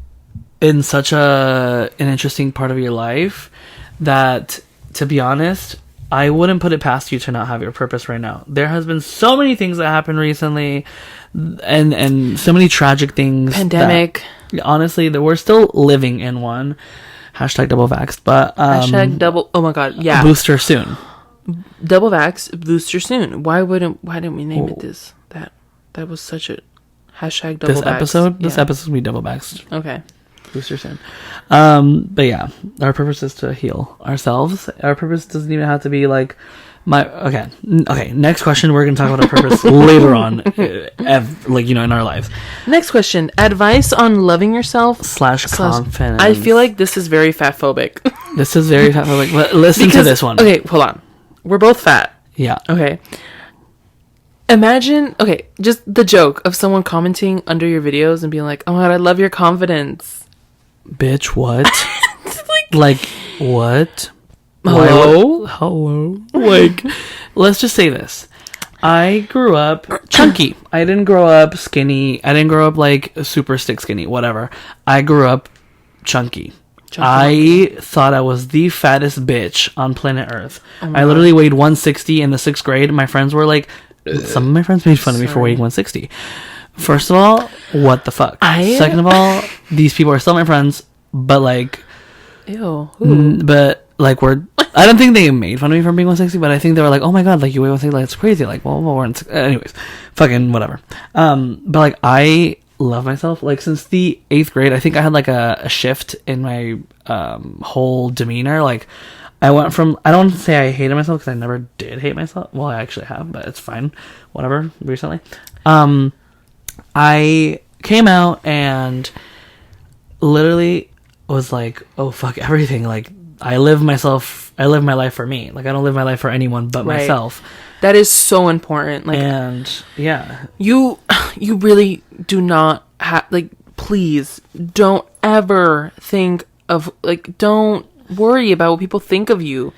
in such an interesting part of your life that, to be honest, I wouldn't put it past you to not have your purpose right now. There has been so many things that happened recently, and so many tragic things. Pandemic. That, honestly, that we're still living in one. Hashtag double vaxxed, but hashtag double. Oh my god, yeah. Booster soon. Double vax, booster soon. Why didn't we name it this? That was such a hashtag double vax. This episode will be double vaxxed. Okay. Booster soon. But yeah, our purpose is to heal ourselves. Our purpose doesn't even have to be like okay. Next question. We're gonna talk about our purpose later on, like, you know, in our lives. Next question: advice on loving yourself / confidence. I feel like this is very fat phobic. This is very fat phobic. But listen to this one. Okay, hold on. We're both fat. Yeah. Okay. Imagine, just the joke of someone commenting under your videos and being like, "Oh my god, I love your confidence." Bitch, what? like what? Hello? Like, let's just say this. I grew up chunky. I didn't grow up skinny. I didn't grow up like super stick skinny, whatever. I grew up chunky. I thought I was the fattest bitch on planet Earth. I literally weighed 160 in the 6th grade. My friends were like, some of my friends made fun of me for weighing 160. First of all, what the fuck? Second of all, these people are still my friends, but like... Ew. But like I don't think they made fun of me for being 160, but I think they were like, oh my god, like you weigh 160, like it's crazy. Like, well, we're in... Anyways, fucking whatever. But like I love myself. Like since the 8th grade, I think I had like a shift in my whole demeanor. Like I went from, I don't say I hated myself because I never did hate myself. Well, I actually have, but it's fine. Whatever. Recently, I came out and literally was like, oh fuck everything. Like I live my life for me. Like I don't live my life for anyone but myself. That is so important. Like, and yeah, you really do not have, like, please don't ever think of, like, don't worry about what people think of you.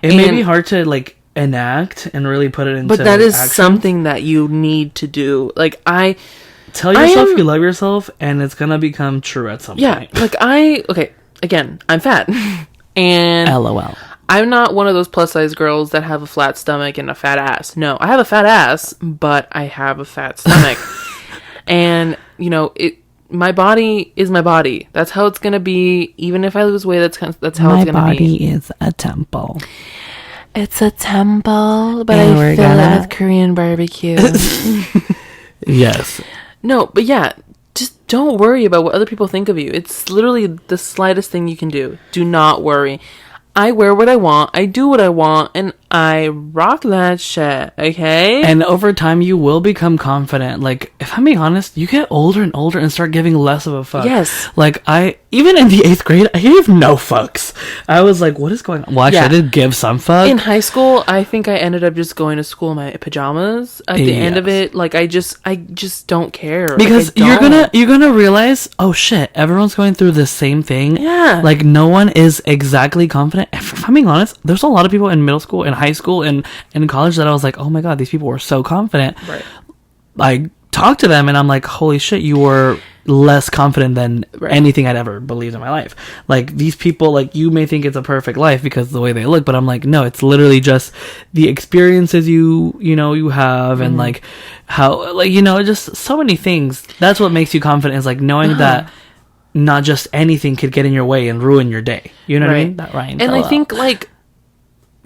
It may be hard to like enact and really put it into, but that is action. Something that you need to do. Like tell yourself you love yourself, and it's gonna become true at some point. Like again, I'm fat, and LOL. I'm not one of those plus size girls that have a flat stomach and a fat ass. No, I have a fat ass, but I have a fat stomach. And, you know, my body is my body. That's how it's going to be. Even if I lose weight, that's how it's going to be. My body is a temple. It's a temple, but And I we're fill gonna- it with Korean barbecue. Yes. No, but yeah, just don't worry about what other people think of you. It's literally the slightest thing you can do. Do not worry. I wear what I want, I do what I want, and I rock that shit, okay? And over time, you will become confident. Like, if I'm being honest, you get older and older and start giving less of a fuck. Yes. Like, even in the 8th grade, I gave no fucks. I was like, what is going on? Well, actually, Yeah. I did give some fuck. In high school, I think I ended up just going to school in my pajamas at the end of Yes. it. Like, I just don't care. Because Like, I don't. you're gonna realize, oh shit, everyone's going through the same thing. Yeah. Like, no one is exactly confident. If I'm being honest, there's a lot of people in middle school, in high school, and in college that I was like, oh my god, these people were so confident. Right. I talked to them and I'm like, holy shit, you were less confident than Right. anything I'd ever believed in my life. Like, these people, like, you may think it's a perfect life because of the way they look, but I'm like, no, it's literally just the experiences you have, and like how, like, just so many things. That's what makes you confident, is like knowing that not just anything could get in your way and ruin your day. You know what I mean? That Ryan. And fell I think out. like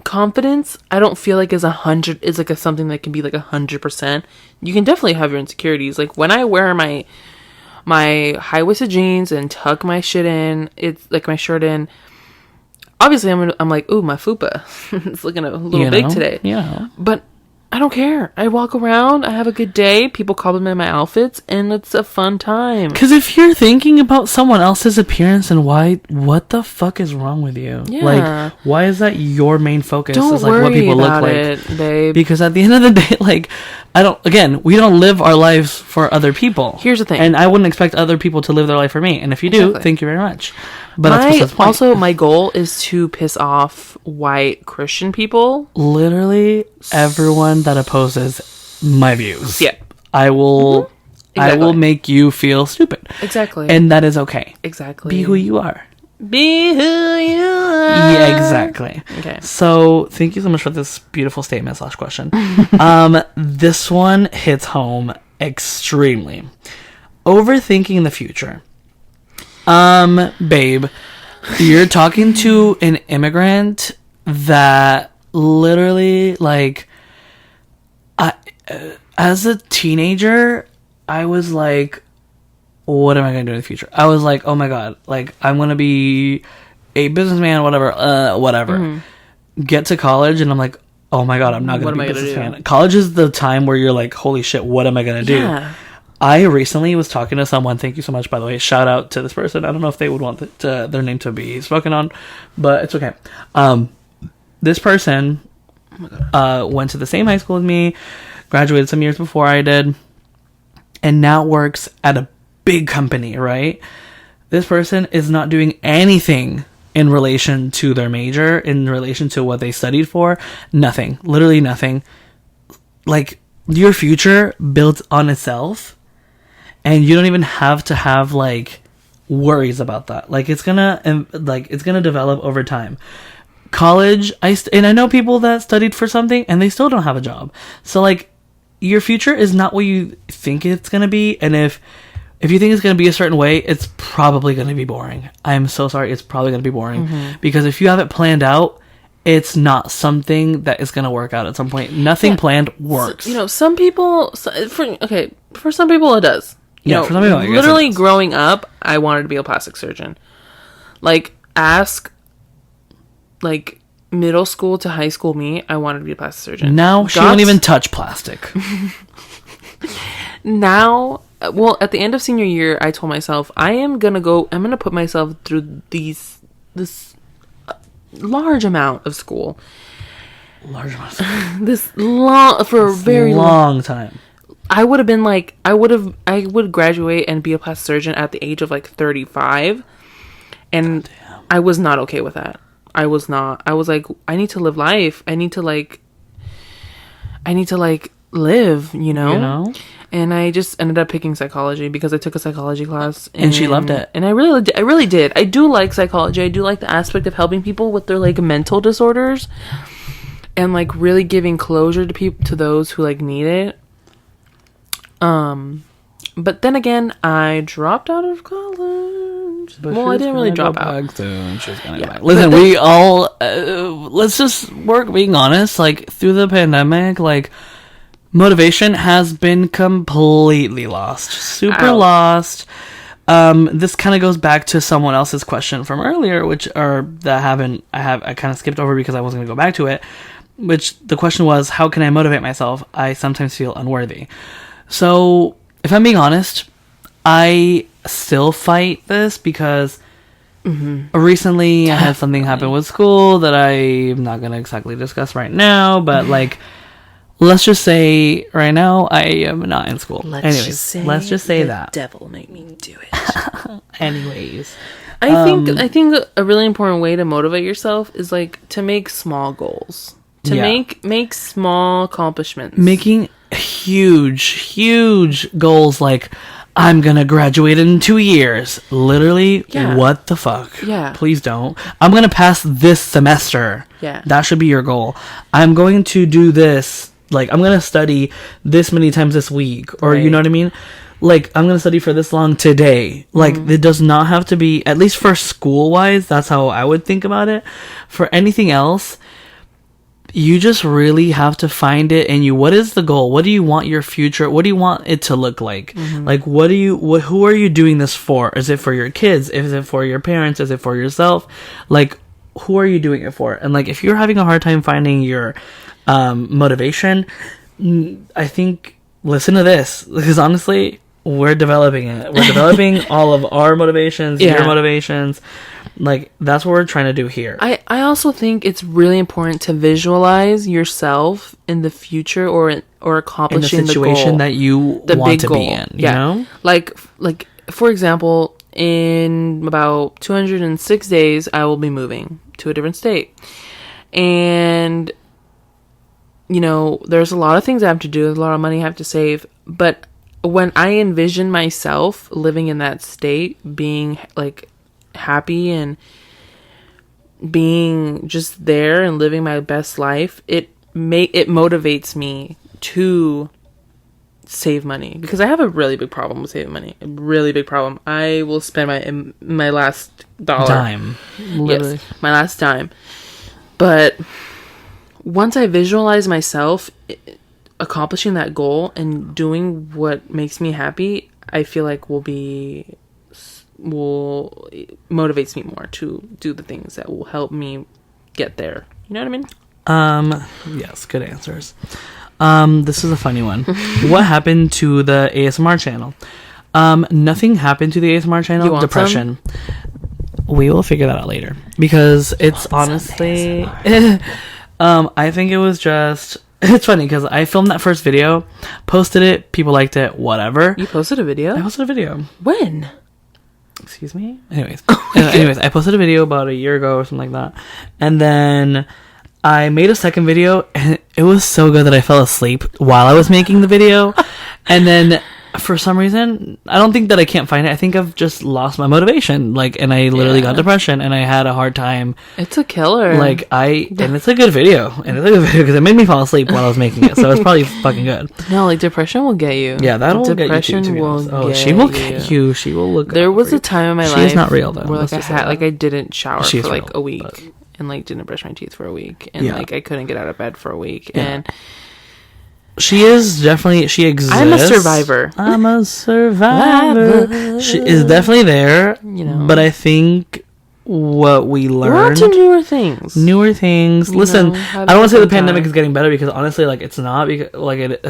confidence, I don't feel like is like something that can be like 100%. You can definitely have your insecurities. Like when I wear my high-waisted jeans and tuck my shit in, it's like my shirt in. Obviously, I'm like, ooh, my fupa, it's looking a little big today. Yeah. But I don't care. I walk around, I have a good day, people compliment my outfits, and it's a fun time. Because if you're thinking about someone else's appearance, and what the fuck is wrong with you? Yeah. Like, why is that your main focus? Don't is like worry what people about look like. it, babe. Because at the end of the day, like, we don't live our lives for other people. Here's the thing. And I wouldn't expect other people to live their life for me. And if you do, Exactly. thank you very much. But that's besides the point. Also, my goal is to piss off white Christian people. Literally everyone that opposes my views. Yeah. I will Exactly. make you feel stupid. Exactly. And that is okay. Exactly. Be who you are. Be who you are. Yeah, exactly. Okay. So thank you so much for this beautiful statement / question. This one hits home extremely. Overthinking the future. Babe, you're talking to an immigrant that literally, like, as a teenager, I was like, what am I going to do in the future? I was like, oh my god, like, I'm going to be a businessman, whatever. Get to college, and I'm like, oh my god, I'm not going to be a businessman. College is the time where you're like, holy shit, what am I going to do? Yeah. I recently was talking to someone, thank you so much, by the way, shout out to this person. I don't know if they would want their name to be spoken on, but it's okay. This person went to the same high school as me, graduated some years before I did, and now works at a big company, right? This person is not doing anything in relation to their major, in relation to what they studied for. Nothing. Literally nothing. Like, your future builds on itself, and you don't even have to have, like, worries about that. Like, it's gonna develop over time. College, and I know people that studied for something and they still don't have a job. So, like, your future is not what you think it's gonna be, and if you think it's gonna be a certain way, it's probably gonna be boring. I'm so sorry, it's probably gonna be boring. Because if you have it planned out, it's not something that is gonna work out at some point. Nothing planned works. So, some people, for some people it does. For some people, I guess literally it does. growing up, I wanted to be a plastic surgeon. Like, ask, like, middle school to high school me, I wanted to be a plastic surgeon. Now she won't even touch plastic. Now, well, at the end of senior year, I told myself, I'm gonna put myself through this large amount of school. Large amount of For a very long time. I would graduate and be a plastic surgeon at the age of like 35, and I was not okay with that. I was not. I was like, I need to live life. I need to live, you know? And I just ended up picking psychology because I took a psychology class, and she loved it. And I really did. I do like psychology. I do like the aspect of helping people with their like mental disorders, and like really giving closure to those who like need it. But then again, I dropped out of college. But well, I didn't really drop out. Listen, we all let's just work being honest. Like through the pandemic, like motivation has been completely lost, super lost. This kind of goes back to someone else's question from earlier, I kind of skipped over because I wasn't going to go back to it. Which the question was, how can I motivate myself? I sometimes feel unworthy. So if I'm being honest, I still fight this because recently I had something happen with school that I'm not going to exactly discuss right now, but like, let's just say right now I am not in school. Let's just say that. Devil make me do it. Anyways. I think a really important way to motivate yourself is like to make small goals. To make small accomplishments. Making huge goals like I'm gonna graduate in 2 years. Literally, what the fuck? Yeah. Please don't. I'm gonna pass this semester. Yeah. That should be your goal. I'm going to do this. Like, I'm gonna study this many times this week. Or, you know what I mean? Like, I'm gonna study for this long today. Like, it does not have to be, at least for school-wise, that's how I would think about it. For anything else, you just really have to find it in you. What is the goal? What do you want your future? What do you want it to look like? Like, who are you doing this for? Is it for your kids? Is it for your parents? Is it for yourself? Like, who are you doing it for? And like, if you're having a hard time finding your motivation, I think listen to this, because honestly, we're developing it. We're developing all of our motivations, your motivations. Like, that's what we're trying to do here. I also think it's really important to visualize yourself in the future or accomplishing in the situation goal, that you want to be in. You know? Like for example, in about 206 days, I will be moving to a different state. And, you know, there's a lot of things I have to do. There's a lot of money I have to save. But when I envision myself living in that state, being like happy and being just there and living my best life, it motivates me to save money, because I have a really big problem with saving money. A really big problem. I will spend my last dime. Literally. Yes, my last dime. But once I visualize myself accomplishing that goal and doing what makes me happy, I feel like motivates me more to do the things that will help me get there. You know what I mean? Yes, good answers. This is a funny one. What happened to the ASMR channel? Nothing happened to the ASMR channel. You want Depression. Some? We will figure that out later, because it's honestly I think it was just, it's funny because I filmed that first video, posted it, people liked it, whatever. You posted a video? I posted a video. When? Excuse me? Anyways, I posted a video about a year ago or something like that. And then I made a second video, and it was so good that I fell asleep while I was making the video. And then for some reason, I don't think that I can't find it. I think I've just lost my motivation. Like, and I literally got depression, and I had a hard time. It's a killer. Like, and it's a good video. And it's a good video because it made me fall asleep while I was making it. So it's probably fucking good. No, like, depression will get you. Yeah, that'll get you too, to be honest. Oh, she will get you. She will look. There was a time in my life. She's not real, though. Where, like, I didn't shower for like real, a week. And like didn't brush my teeth for a week. And like I couldn't get out of bed for a week. Yeah. And she exists. I'm a survivor. She is definitely there. You know. But I think what we learned, we're on to newer things. Listen, I don't want to say the pandemic is getting better, because honestly, like, it's not, because like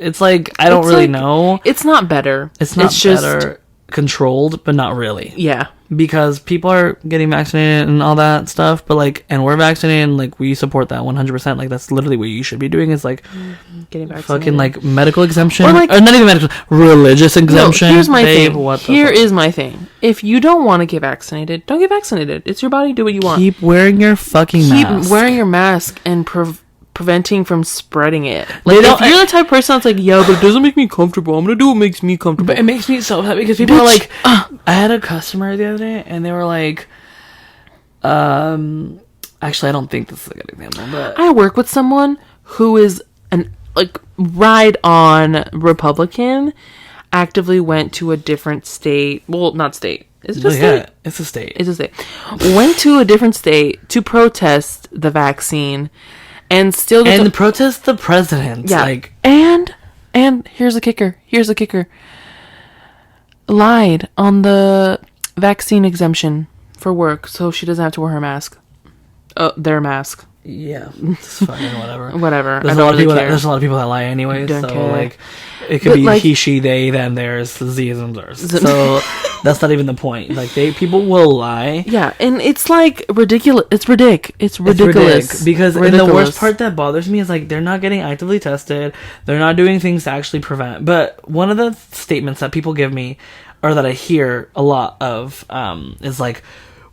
it's like I don't really know. It's not better. It's not better. Controlled, but not really. Yeah. Because people are getting vaccinated and all that stuff, but like, and we're vaccinated, and like, we support that 100%. Like, that's literally what you should be doing, is like getting vaccinated. Fucking like medical exemption, or not even medical, religious exemption. No, here's my thing. Here is my thing. If you don't want to get vaccinated, don't get vaccinated. It's your body. Do what you want. Keep wearing your fucking mask. Keep wearing your mask and preventing from spreading it. Like, if you're the type of person that's like, yeah, but it doesn't make me comfortable, I'm gonna do what makes me comfortable. But it makes me so upset, because people are like, I had a customer the other day, and they were like, actually, I don't think this is a good example, but I work with someone who is an like ride on Republican, actively went to a different state. Well, not state. Is it a state? It's a state. It's a state. Went to a different state to protest the vaccine, and still protest the president. Yeah, like, and here's the kicker. Lied on the vaccine exemption for work, so she doesn't have to wear her mask. Their mask. Yeah, it's fucking Whatever. There's a lot of people. There's a lot of people that lie anyway. Don't so care. like, it could be he, she, they, them, theirs, these, and theirs. So that's not even the point. Like people will lie. Yeah, and it's like ridiculous. It's ridiculous. Because and the worst part that bothers me is like they're not getting actively tested. They're not doing things to actually prevent. But one of the statements that people give me, or that I hear a lot of, is like,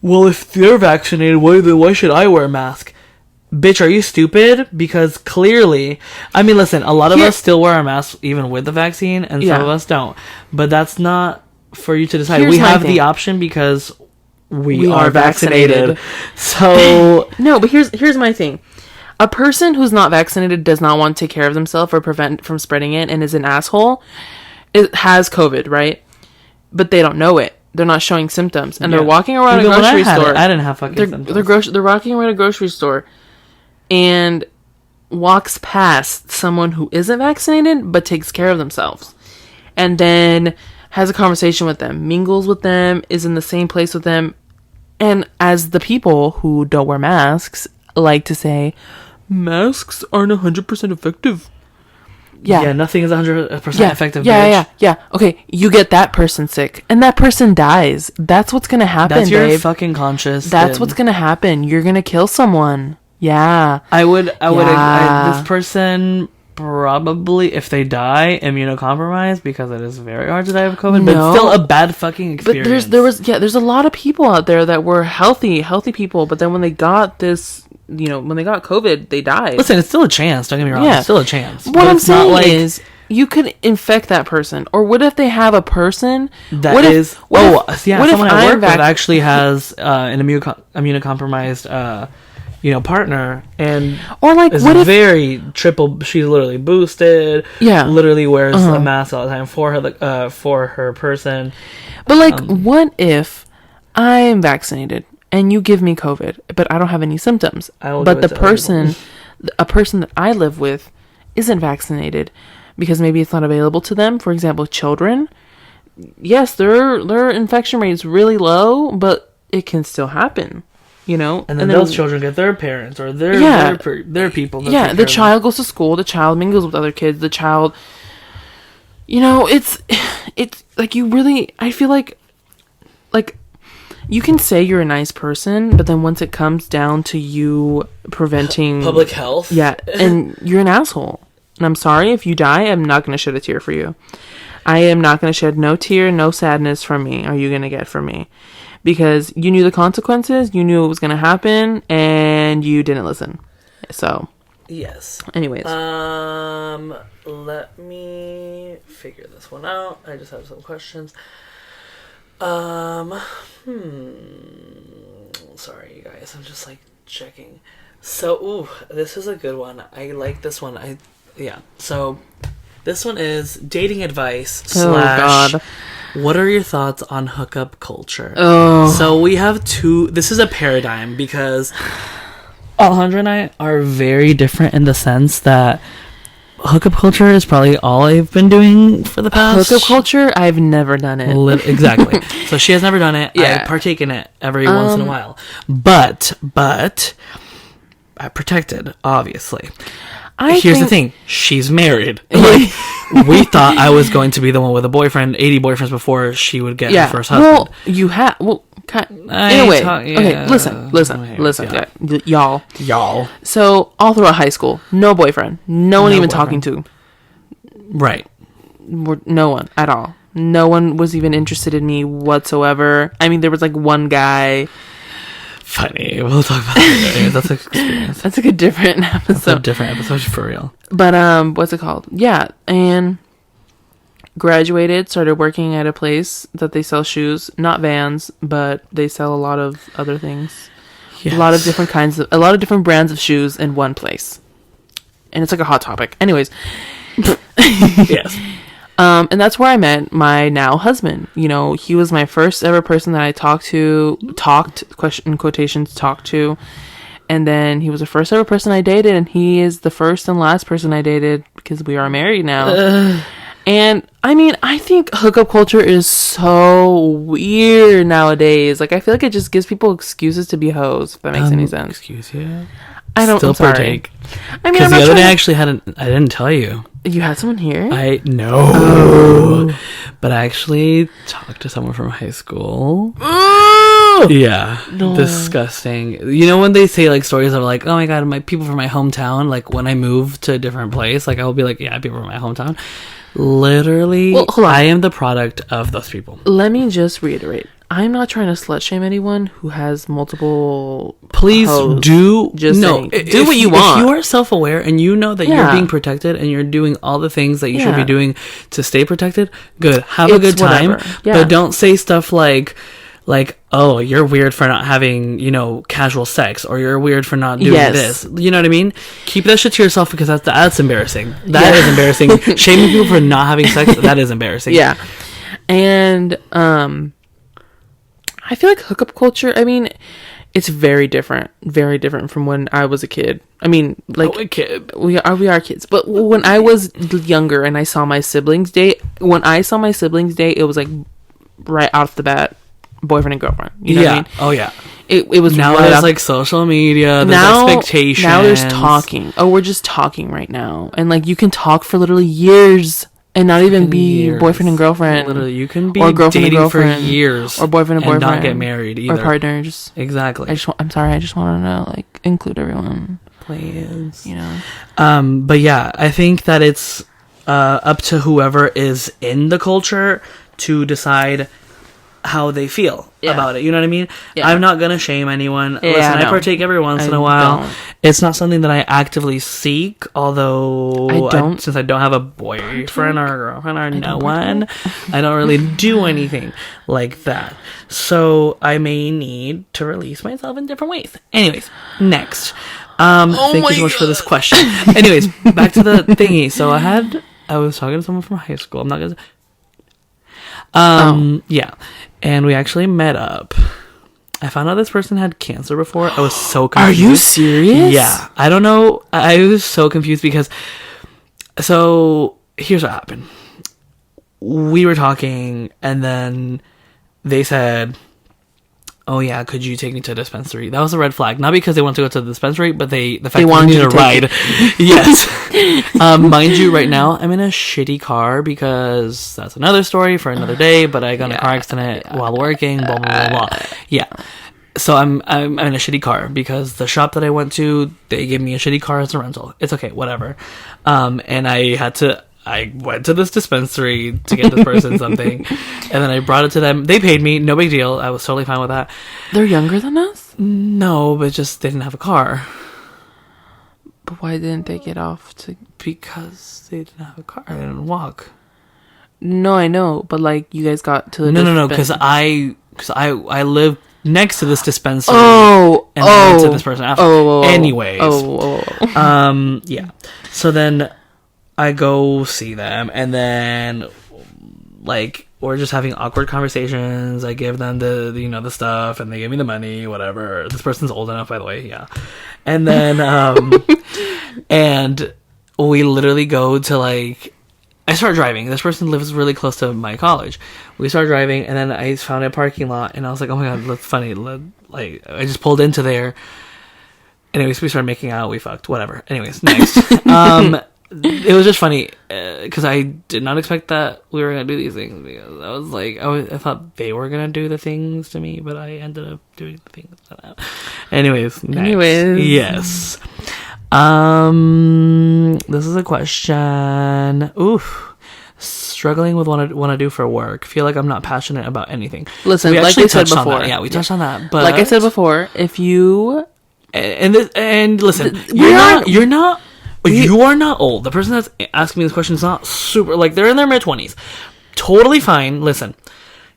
well, if they're vaccinated, why should I wear a mask? Bitch, are you stupid? Because clearly, I mean, listen, a lot of us still wear our masks even with the vaccine, and some of us don't. But that's not for you to decide. We have the option because we are vaccinated. So no, but here's my thing. A person who's not vaccinated does not want to take care of themselves or prevent from spreading it and is an asshole. It has COVID, right? But they don't know it. They're not showing symptoms, and they're walking around a grocery store. I didn't have fucking symptoms. They're walking around a grocery store, and walks past someone who isn't vaccinated but takes care of themselves, and then has a conversation with them, mingles with them, is in the same place with them, and as the people who don't wear masks like to say, masks aren't 100% effective. Yeah, nothing is 100% effective. Yeah. Okay, you get that person sick, and that person dies. That's what's gonna happen. That's your fucking conscience. That's what's gonna happen. You're gonna kill someone. Yeah. I would. This person probably, if they die, immunocompromised, because it is very hard to die of COVID. But it's still a bad fucking experience. But there's a lot of people out there that were healthy people, but then when they got this. When they got COVID, they died. Listen, it's still a chance. Don't get me wrong. Yeah. It's still a chance. What I'm saying is, you could infect that person. Or what if they have a person that is... Someone I work with actually has an immunocompromised, partner, and or like is what if very triple. She's literally boosted. Yeah, literally wears a mask all the time for her person. But like, what if I'm vaccinated? And you give me COVID, but I don't have any symptoms. But a person that I live with isn't vaccinated because maybe it's not available to them. For example, children. Yes, their infection rate is really low, but it can still happen. And then those children get their parents or their people. Yeah, the child goes to school. The child mingles with other kids. The child, it's like you really. I feel like. You can say you're a nice person, but then once it comes down to you preventing... public health? Yeah, and you're an asshole. And I'm sorry, if you die, I'm not going to shed a tear for you. I am not going to shed no tear, no sadness from me are you going to get from me. Because you knew the consequences, you knew it was going to happen, and you didn't listen. So... Yes. Anyways. Let me figure this one out. I just have some questions. Sorry, you guys. I'm just checking. So, this is a good one. I like this one. So, this one is dating advice / God. What are your thoughts on hookup culture? Oh. So we have this is a paradigm because Alejandra and I are very different in the sense that hookup culture is probably all I've been doing for the past. Hookup culture? I've never done it. Exactly. So she has never done it. Yeah. I partake in it every once in a while. But I protected, obviously. Here's the thing. She's married. We thought I was going to be the one with a boyfriend, 80 boyfriends before she would get her first husband. Well, you have... Anyway, okay, listen, y'all. So, all throughout high school, no boyfriend. No one even talking to. Right. No one at all. No one was even interested in me whatsoever. I mean, there was one guy. Funny. We'll talk about that. That's an experience. That's a different episode. That's a different episode for real. But, what's it called? Yeah, and... graduated, started working at a place that they sell shoes, not Vans, but they sell a lot of other things. Yes. A lot of different brands of shoes in one place. And it's a hot topic. Anyways. Yes. And that's where I met my now husband. You know, he was my first ever person that I talked, question in quotations, talked to. And then he was the first ever person I dated, and he is the first and last person I dated because we are married now. And I mean, I think hookup culture is so weird nowadays. Like, I feel like it just gives people excuses to be hoes, if that makes any sense. Excuse you? I don't. Still I'm sorry. partake. I mean, because the other day I actually I didn't tell you. You had someone here? But I actually talked to someone from high school. Yeah. No. Disgusting. You know when they say like stories of like, oh my god, my people from my hometown, like when I move to a different place, like I will be like, yeah, people from my hometown. Literally, well, hold on. I am the product of those people. Let me just reiterate. I'm not trying to slut shame anyone who has multiple. Please hoes. do Just no. do what you want. If you are self-aware and you know that you're being protected and you're doing all the things that you should be doing to stay protected, good. Have a good time, but don't say stuff like, oh, you're weird for not having, you know, casual sex, or you're weird for not doing this. You know what I mean? Keep that shit to yourself, because that's embarrassing. That is embarrassing. Shaming people for not having sex, that is embarrassing. Yeah. And I feel like hookup culture, I mean, it's very different from when I was a kid. I mean, like, a kid. We are kids. But when I was younger and I saw my siblings date, it was like right off the bat, boyfriend and girlfriend. You know what I mean? Oh yeah. It was now right there's like social media, there's expectations. Now there's talking. Oh, we're just talking right now. And like, you can talk for literally years and not even be boyfriend and girlfriend. Literally, you can be or girlfriend dating and girlfriend, for years, or boyfriend and boyfriend, and not get married either, or partners. Exactly. I'm sorry. I just want to like include everyone, please. You know. But yeah, I think that it's up to whoever is in the culture to decide how they feel about it. You know what I mean? I'm not gonna shame anyone. Listen, I partake every once in a while. It's not something that I actively seek, although since I don't have a boyfriend or a girlfriend or no one, I don't really do anything like that. So I may need to release myself in different ways. Anyways, next. Thank you so much for this question. Anyways, back to the thingy. So I was talking to someone from high school. I'm not gonna yeah, and we actually met up. I found out this person had cancer before. I was so confused. Are you serious? Yeah. I don't know. I was so confused because, so here's what happened. We were talking and then they said, oh yeah, could you take me to a dispensary? That was a red flag. Not because they wanted to go to the dispensary, but the fact they wanted to ride. Yes. Mind you, right now I'm in a shitty car because that's another story for another day, but I got in a car accident while working, blah, blah, blah, blah. Yeah. So I'm in a shitty car because the shop that I went to, they gave me a shitty car as a rental. It's okay, whatever. And I went to this dispensary to get this person something, and then I brought it to them. They paid me, no big deal. I was totally fine with that. They're younger than us? No, but just they didn't have a car. But why didn't they get off to? Because they didn't have a car. They didn't walk. No, I know, but like you guys got to the no, because I live next to this dispensary. And I went to this person after. Anyways. Yeah. So then I go see them, and then like we're just having awkward conversations. I give them the stuff, and they give me the money, whatever. This person's old enough, by the way, yeah. And then and we literally go to like, I start driving. This person lives really close to my college. We start driving, and then I found a parking lot, and I was like, oh my god, that's funny. Like I just pulled into there. Anyways, we started making out. We fucked. Whatever. Anyways, next. It was just funny because I did not expect that we were gonna do these things, because I was like, I thought they were gonna do the things to me, but I ended up doing the things to them. Anyways, yes. This is a question. Oof. Struggling with what I do for work. Feel like I'm not passionate about anything. Listen, we like I said before, we touched on that. But like I said before, if you and listen, you're not. You are not old. The person that's asking me this question is not super, like, they're in their mid-20s. Totally fine. Listen.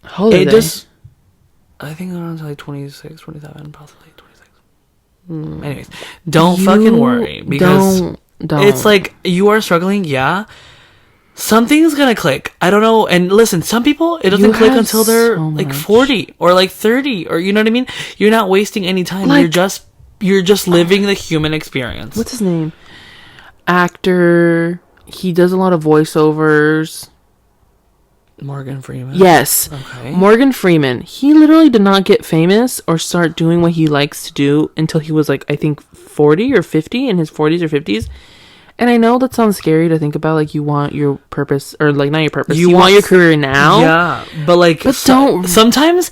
How old are they? I think around like 26, 27, possibly 26. Anyways, don't fucking worry. Because don't. It's like, you are struggling, yeah. something's gonna click. I don't know. And listen, some people, it doesn't click until they're so like much. 40 or like 30, or you know what I mean? You're not wasting any time. Like- You're just living the human experience. What's his name? Actor. He does a lot of voiceovers. Morgan Freeman. Yes. Okay. Morgan Freeman. He literally did not get famous or start doing what he likes to do until he was like, I think 40 or 50, in his 40s or 50s. And I know that sounds scary to think about, like you want your purpose, or like not your purpose. You want your career now. Yeah. But like, don't. Sometimes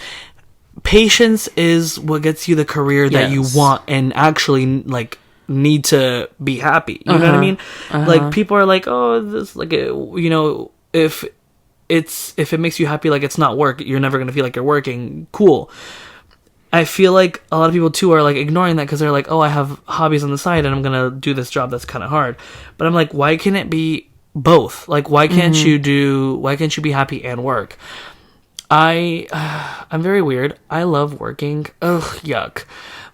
patience is what gets you the career that you want and actually like need to be happy. You know what I mean? Like people are like, oh, this like, you know, if it makes you happy, like it's not work, you're never gonna feel like you're working. Cool. I feel like a lot of people too are like ignoring that because they're like, oh, I have hobbies on the side and I'm gonna do this job that's kind of hard. But I'm like, why can't it be both? Like, why can't you be happy and work? I'm very weird. I love working. Ugh, yuck.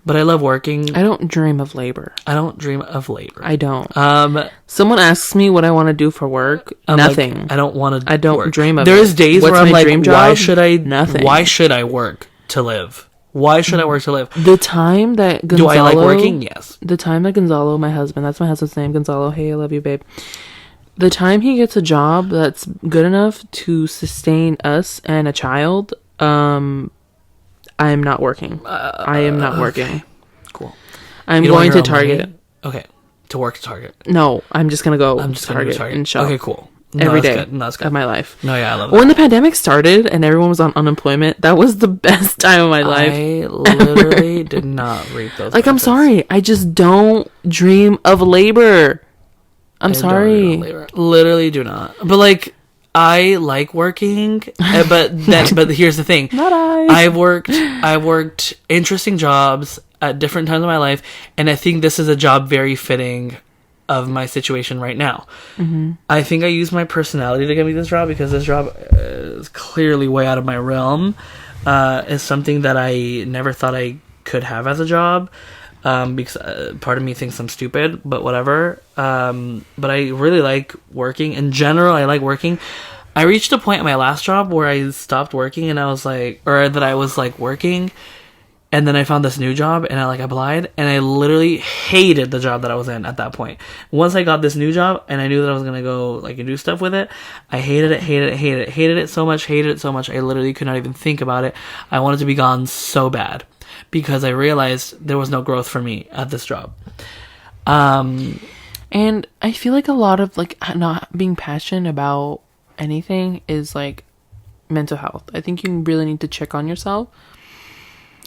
But I love working. I don't dream of labor. I don't dream of labor. I don't. Someone asks me what I want to do for work. Nothing. Like, I don't want to. I don't dream of it. There's days What's where I'm my like, dream job? why should I? Nothing. Why should I work to live? Why should I work to live? The time that Gonzalo... Do I like working? Yes. The time that Gonzalo, my husband, that's my husband's name, Gonzalo, hey, I love you, babe. The time he gets a job that's good enough to sustain us and a child, I am not working. I am not working. Okay. Cool. I'm You don't going want to your own Target. money? Okay. To work to Target. No, I'm just going to go I'm just to going to Target, Target and shop. Okay, cool. No, Every that's day good. No, that's good. of my life. No, yeah, I love that. When the pandemic started and everyone was on unemployment, that was the best time of my life. I literally did not reap those. Like, I'm benefits. sorry. I just don't dream of labor. I'm I sorry. Literally do not. But like, I like working, but here's the thing. Not I. I've worked interesting jobs at different times of my life, and I think this is a job very fitting of my situation right now. Mm-hmm. I think I used my personality to get me this job because this job is clearly way out of my realm. It's something that I never thought I could have as a job. Because part of me thinks I'm stupid, but whatever. But I really like working. In general, I like working. I reached a point at my last job where I stopped working and I was like, or that I was like working, and then I found this new job and I like applied and I literally hated the job that I was in at that point. Once I got this new job and I knew that I was gonna go like and do stuff with it, I hated it so much. I literally could not even think about it. I wanted to be gone so bad. Because I realized there was no growth for me at this job. And I feel like a lot of like not being passionate about anything is like mental health. I think you really need to check on yourself.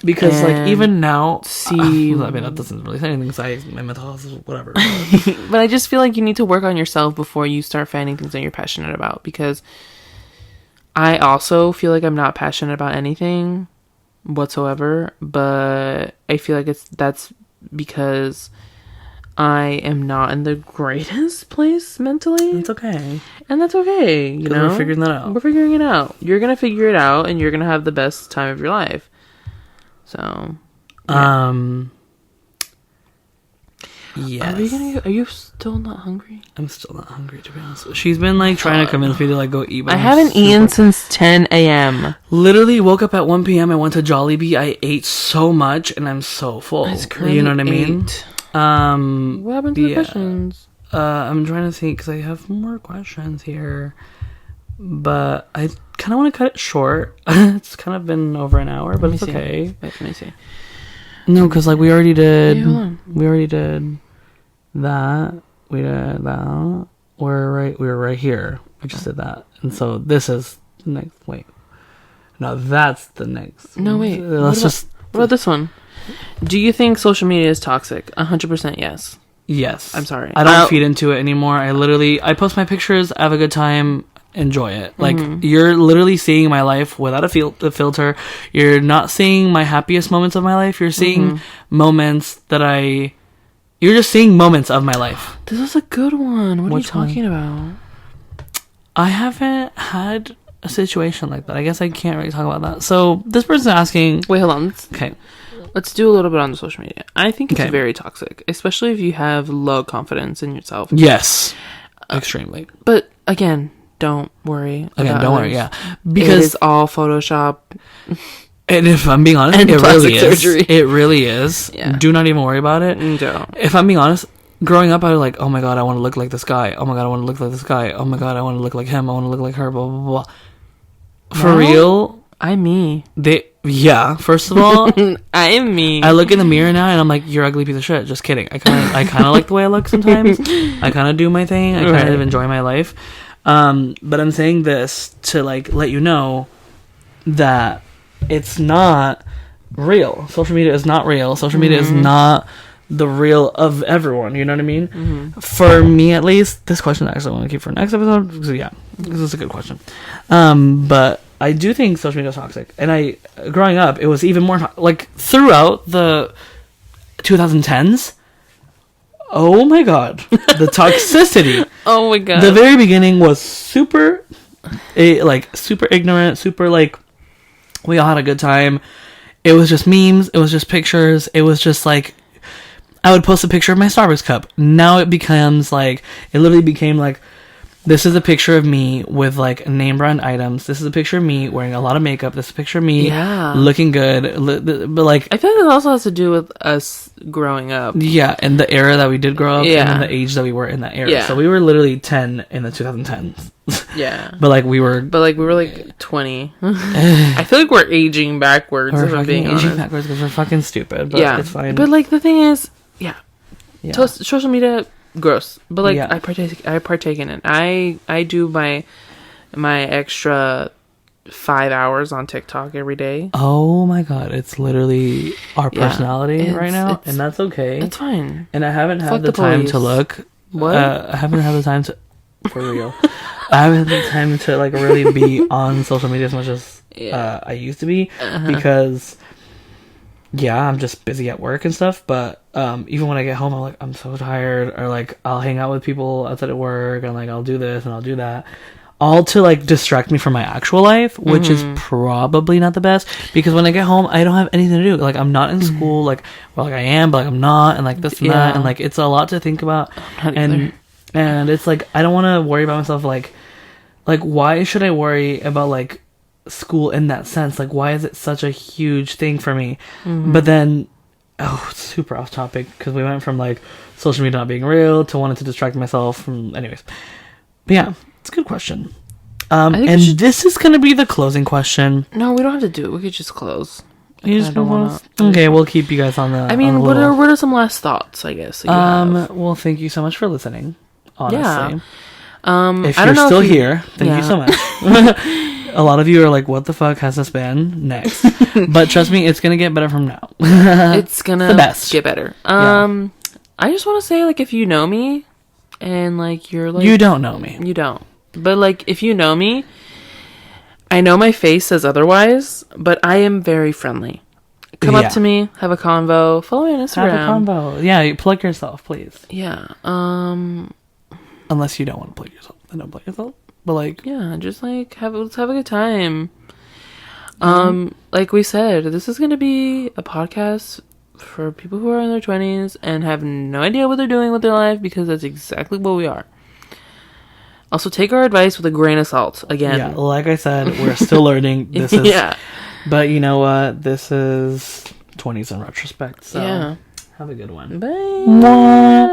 Because like even now, see, I mean that doesn't really say anything because my mental health is whatever. But I just feel like you need to work on yourself before you start finding things that you're passionate about. Because I also feel like I'm not passionate about anything whatsoever, but I feel like that's because I am not in the greatest place mentally. It's okay, and that's okay. You know, we're figuring that out. We're figuring it out. You're gonna figure it out, and you're gonna have the best time of your life. So, yeah. Yes. Are you still not hungry? I'm still not hungry, to be honest. She's been like trying to convince me to like go eat. But I haven't eaten since 10 a.m. Literally woke up at 1 p.m. I went to Jollibee. I ate so much and I'm so full. You know what I mean? What happened to the questions? I'm trying to think because I have more questions here, but I kind of want to cut it short. It's kind of been over an hour, but it's okay. Wait, let me see. No, because like we already did. Hey, hold on. We already did that. We did that. We were right here. We just did that, and so this is the next. Wait, no, that's the next. No, wait. Let's what about this one? Do you think social media is toxic? 100% yes. Yes. I'm sorry. I don't feed into it anymore. I post my pictures, I have a good time, enjoy it. Like, you're literally seeing my life without a filter. You're not seeing my happiest moments of my life. You're seeing moments that you're just seeing moments of my life. This is a good one. What are you talking about? I haven't had a situation like that. I guess I can't really talk about that. So, this person's asking... Wait, hold on. Okay. Let's do a little bit on the social media. I think it's very toxic, especially if you have low confidence in yourself. Yes. Extremely. But again, don't worry. Again, don't worry. others. Yeah, It because is all Photoshop. and if I'm being honest, And it plastic really is. surgery. It really is. Yeah. Do not even worry about it. Don't. If I'm being honest, growing up, I was like, oh my god, I want to look like this guy. Oh my god, I want to look like this guy. Oh my god, I want to look like him. I want to look like her. Blah blah blah. For Well, real, I'm me. First of all, I'm me. I look in the mirror now and I'm like, you're ugly piece of shit. Just kidding. I kind of like the way I look sometimes. I kind of do my thing. I kind Right. of enjoy my life. But I'm saying this to like let you know that it's not real. Social media is not real. Social media is not the real of everyone. You know what I mean? For me, at least, this question actually I want to keep for next episode. Because, yeah, this is a good question. But I do think social media is toxic. And growing up, it was even more like throughout the 2010s. Oh my god, the toxicity. Oh my god. The very beginning was super ignorant, super like we all had a good time. It was just memes. It was just pictures. It was just like I would post a picture of my Starbucks cup. Now it becomes like it literally became like this is a picture of me with like name brand items. This is a picture of me wearing a lot of makeup. This is a picture of me looking good. But like I feel like it also has to do with us growing up. Yeah, and the era that we did grow up Yeah. and then the age that we were in that era. Yeah. So we were literally 10 in the 2010s. Yeah. But like we were 20. I feel like we're aging backwards, if I'm being honest. backwards because we're fucking stupid. But Yeah. it's fine. But like the thing is, yeah. social media, gross. But like Yeah. I partake in it. I do my extra 5 hours on TikTok every day. Oh my god, it's literally our Yeah. personality right now, and that's okay. It's fine. And I haven't had Fuck the the time police. to look. What? I haven't had the time to, for real. I haven't had the time to like really be on social media as much as I used to be because, I'm just busy at work and stuff. But even when I get home, I'm like, I'm so tired, or like I'll hang out with people outside of work, and like I'll do this and I'll do that. All to like distract me from my actual life, which is probably not the best because when I get home, I don't have anything to do. Like I'm not in school, like I am, but like I'm not, and like this and that, and like it's a lot to think about, and it's like I don't want to worry about myself. Like why should I worry about like school in that sense? Like why is it such a huge thing for me? But then, it's super off topic because we went from like social media not being real to wanting to distract myself from, anyways. But yeah. It's a good question. And this is going to be the closing question. No, we don't have to do it. We could just close. You just wanna... Okay, we'll keep you guys on the. I mean, what are some last thoughts? I guess. That you have? Well, thank you so much for listening. Honestly, if you're still here, thank you so much. A lot of you are like, "What the fuck has this been?" Next, but trust me, it's gonna get better from now. It's gonna get better. I just want to say, like, if you know me, and like you're like, you don't know me, you don't. But like, if you know me, I know my face says otherwise, but I am very friendly. Come up to me, have a convo, follow me on Instagram. Have a convo. Yeah, you plug yourself, please. Yeah. Unless you don't want to plug yourself, then don't plug yourself. But like, yeah, just like let's have a good time. Like we said, this is gonna be a podcast for people who are in their 20s and have no idea what they're doing with their life, because that's exactly what we are. Also, take our advice with a grain of salt. Again, yeah, like I said, we're still learning. This is, but you know what? This is 20s in retrospect. So have a good one. Bye.